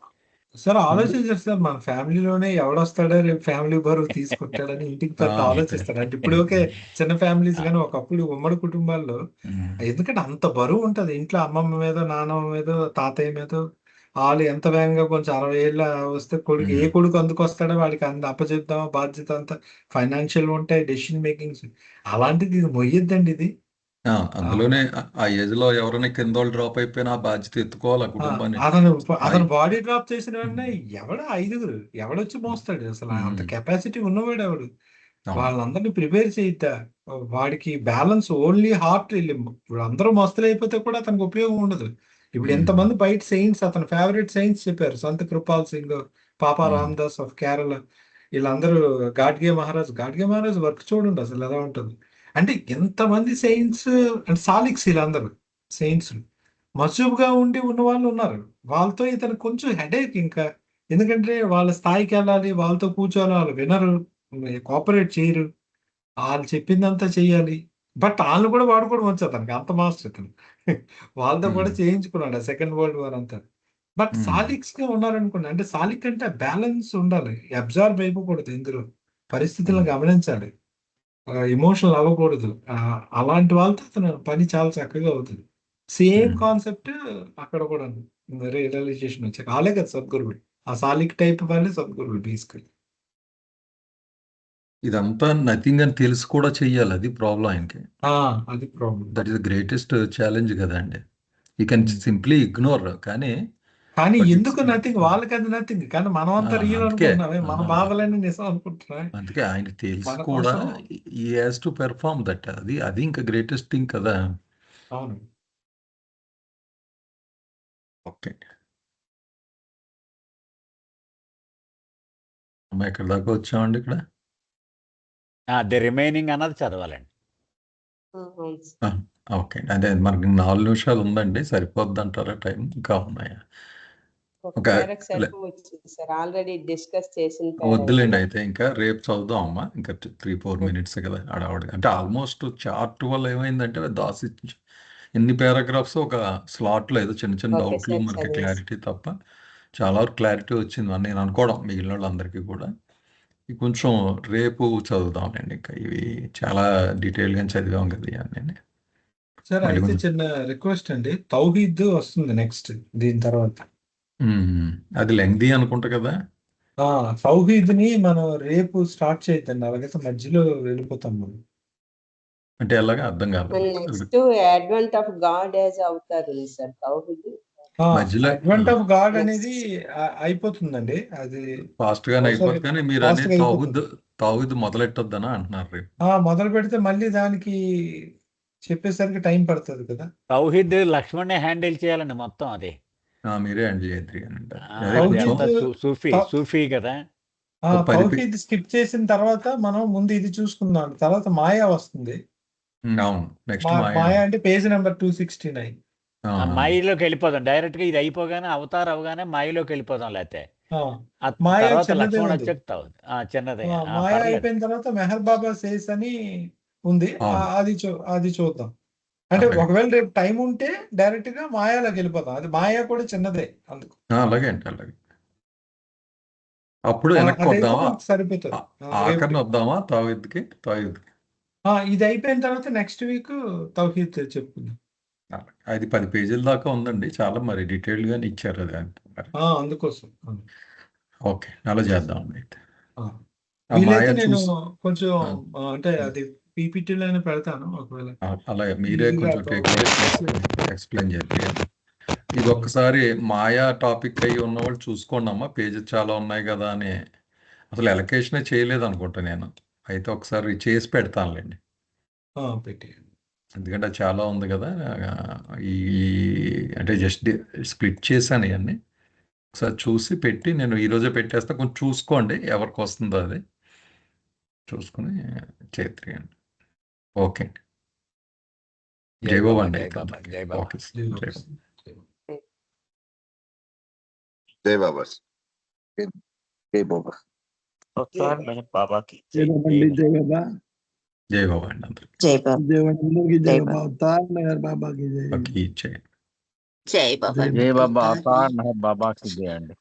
సార్ ఆలోచించారు సార్ మన ఫ్యామిలీలోనే ఎవడొస్తాడో రేపు ఫ్యామిలీ బరువు తీసుకుంటాడని ఇంటికి పెద్ద ఆలోచిస్తారు. అంటే ఇప్పుడు ఓకే చిన్న ఫ్యామిలీస్ కానీ ఒకప్పుడు ఉమ్మడి కుటుంబాల్లో ఎందుకంటే అంత బరువు ఉంటది ఇంట్లో అమ్మమ్మ మీదో నాన్నమ్మ మీదో తాతయ్య మీదో వాళ్ళు ఎంత వేగంగా కొంచెం 60 ఏళ్ళ వస్తే కొడుకు ఏ కొడుకు అందుకొస్తాడో వాడికి అప్పచెప్దామా బాధ్యత అంతా ఫైనాన్షియల్ ఉంటాయి డెసిషన్ మేకింగ్స్ అలాంటిది ఇది మొయ్యొద్దండి ఇది. అందులోనే ఆ ఏజ్ లో ఎవరైనా కింద వాళ్ళు డ్రాప్ అయిపోయినా ఆ బాధ్యత ఎత్తుకోవాలి ఆ కుటుంబాన్ని. అతను బాడీ డ్రాప్ చేసిన వెంటనే ఎవడొచ్చి మోస్తాడు అసలు అంత కెపాసిటీ ఉన్నవాడు ఎవడు వాళ్ళందరినీ ప్రిపేర్ చేయిద్దా వాడికి బ్యాలెన్స్ ఓన్లీ హార్ట్ ఇప్పుడు అందరూ మస్తులు అయిపోతే కూడా అతనికి ఉపయోగం ఉండదు. ఇప్పుడు ఎంతమంది బయట సెయింట్స్ అతని ఫేవరెట్ సెయింట్స్ చెప్పారు. సంత్ కృపాల్ సింగ్, పాపా రామ్దాస్ ఆఫ్ కేరళ, వీళ్ళందరూ గాడ్గే మహారాజ్ వర్క్ చూడండి అసలు ఎలా ఉంటుంది. అంటే ఎంతమంది సెయింట్స్ అంటే సాలిక్స్ వీళ్ళందరూ సెయింట్స్ మసూబ్గా ఉండి ఉన్న వాళ్ళు ఉన్నారు. వాళ్ళతో ఇతను కొంచెం హెడేక్ ఇంకా, ఎందుకంటే వాళ్ళ స్థాయికి వెళ్ళాలి, వాళ్ళతో కూర్చోవాలి, వాళ్ళు వినరు, కోఆపరేట్ చేయరు, వాళ్ళు చెప్పిందంతా చెయ్యాలి. బట్ వాళ్ళు కూడా వాడుకోవడం వచ్చు అతనికి, అంత మాస్టర్ ఇతను. వాళ్ళతో కూడా చేయించుకున్నాడు ఆ సెకండ్ వరల్డ్ వార్ అంతా. బట్ సాలిక్స్ గా ఉన్నారనుకోండి, అంటే సాలిక్ అంటే బ్యాలెన్స్ ఉండాలి, అబ్జార్బ్ అయిపోకూడదు, ఇందులో పరిస్థితులను గమనించాలి, ఎమోషనల్ అవ్వకూడదు. అలాంటి వాళ్ళతో అతను పని చాలా చక్కగా అవుతుంది. సేమ్ కాన్సెప్ట్ అక్కడ కూడా రియలైజేషన్ వచ్చాక వాళ్ళే కదా సద్గురువులు, ఆ సాలిక్ టైప్ వాళ్ళే సద్గురువులు బేసికలీ. ఇదంతా నథింగ్ అని తెలిసి కూడా చెయ్యాలి, అది ప్రాబ్లం ఆయనకి. అది problem. That is the greatest challenge కదండి. యూ కెన్ సింప్లీ ఇగ్నోర్, కానీ ఎందుకు నథింగ్, వాళ్ళకి అది నథింగ్, కానీ మనం అంతా రియల్ అనుకుంటున్నామే, మన బాధలన్నీ నిజం అనుకుంటున్నామే. అందుకే ఆయన తెలిసి కూడా ఈ హ్యాస్ టు పెర్ఫార్మ్ దట్, అది ఇంకా గ్రేటెస్ట్ థింగ్ కదా. అవును. ఓకే, అమ్మ ఎక్కడ దాకా వచ్చామండి? ఇక్కడ ది రిమైనింగ్ అన్నది చదవాలండి. ఓకే, అదే మనకి 4 నిమిషాలు ఉందండి, సరిపోద్ది అంటారా? టైం ఇంకా ఉన్నాయా? ఆల్రెడీ డిస్కస్ చేసిన వద్దులేండి అయితే, ఇంకా రేపు చదువుదాం అమ్మా, ఇంకా 3-4 మినిట్స్ కదా ఆడవాడి. అంటే ఆల్మోస్ట్ చార్ట్ వల్ల ఏమైందంటే దాసి ఎన్ని పారాగ్రాఫ్స్ ఒక స్లాట్లో ఏదో చిన్న చిన్న డౌట్లు మనకి క్లారిటీ తప్ప చాలా వరకు క్లారిటీ వచ్చింది అని నేను అనుకోవడం, మిగిలిన వాళ్ళందరికీ కూడా. కొంచెం రేపు చదువుదాంలేండి, ఇంకా ఇవి చాలా డీటెయిల్గా చదివాం కదా ఇవన్నీ. సరే, అయితే చిన్న రిక్వెస్ట్ అండి, తౌహీద్ వస్తుంది నెక్స్ట్ దీని తర్వాత. అది లెంగ్దీ అనుకుంటా కదా. తౌహీద్ ని మనం రేపు స్టార్ట్ చేయొద్దండి, అలాగైతే మధ్యలో వెళ్ళిపోతాం మనం. అంటే ఎలాగా అర్థం కాదు. Next advent of God as అవుతారు సార్ తౌహీద్. అడ్వెంట్ ఆఫ్ గాడ్ అనేది అయిపోతుందండి, అది ఫాస్ట్ గానే అయిపోతుంది, కానీ మీరు అనేది తౌహీద్ మొదలెట్టొద్దనా అంటున్నారు రేపు. మొదలు పెడితే మళ్ళీ దానికి చెప్పేసరికి టైం పడుతుంది కదా. తౌహీద్ లక్ష్మణ్ హ్యాండిల్ చేయాలండి మొత్తం, అది మీరే హ్యాండిల్ చేయద్రి సూఫీ కదా. తౌహీద్ స్కిప్ చేసిన తర్వాత మనం ముందు ఇది చూసుకుందాం, తర్వాత మాయా వస్తుంది. అవును, నెక్స్ట్ మాయా అంటే పేజ్ నెంబర్ 269. మాయలోకి వెళ్ళిపోదాం డైరెక్ట్ గా, ఇది అయిపోగానే అవతార్ అవగానే మాయలోకి వెళ్ళిపోదాం. లేకపోతే లక్ష్మణ్ వచ్చాక చిన్నదే. మాయా అయిపోయిన తర్వాత మెహర్ బాబా సేస్ అని ఉంది, అది చూద్దాం. అంటే ఒకవేళ రేపు టైం ఉంటే డైరెక్ట్ గా మాయాలోకి వెళ్ళిపోతాం, అది మాయా కూడా చిన్నదే అందుకు. అలాగే అంటే అలాగే. అప్పుడు వెనక్కి వద్దామా, సరిపోతుంది. ఆఖరిని వద్దామా తౌహీద్కి. ఇది అయిపోయిన తర్వాత నెక్స్ట్ వీక్ తౌహీద్ చెప్పుకుందాం. అది 10 పేజీల దాకా ఉందండి, చాలా మరి డీటెయిల్డ్ గానే ఇచ్చారు అది అందుకోసం. ఓకే, అలా చేద్దాం అయితే. నేను కొంచెం అంటే అది పీపీటీలో పెడతాను, ఒకవేళ అలాగే మీరే కొంచెం ఎక్స్ప్లెయిన్ చేయండి. ఇది ఒక్కసారి మాయా టాపిక్ అయ్యి ఉన్న వాళ్ళు చూసుకోండి అమ్మా, పేజెస్ చాలా ఉన్నాయి కదా అని. అసలు ఎలకేషనే చేయలేదు అనుకుంటా నేను, అయితే ఒకసారి చేసి పెడతానులేండి, ఎందుకంటే చాలా ఉంది కదా. ఈ అంటే జస్ట్ స్ప్లిట్ చేశాను ఇవన్నీ, ఒకసారి చూసి పెట్టి నేను ఈరోజే పెట్టేస్తా. కొంచెం చూసుకోండి ఎవరికి వస్తుందో అది చూసుకుని చేయండి. ఓకే అండి, జై బాబా అండి. ఓకే, జై బాబా. జై బాబా. బాబాకి జై బాబా అండి అందరికి. జై బాబా. జై బాబాకి జై జై బాబా అవతార్ మెహర్ బాబాకి జై అండి.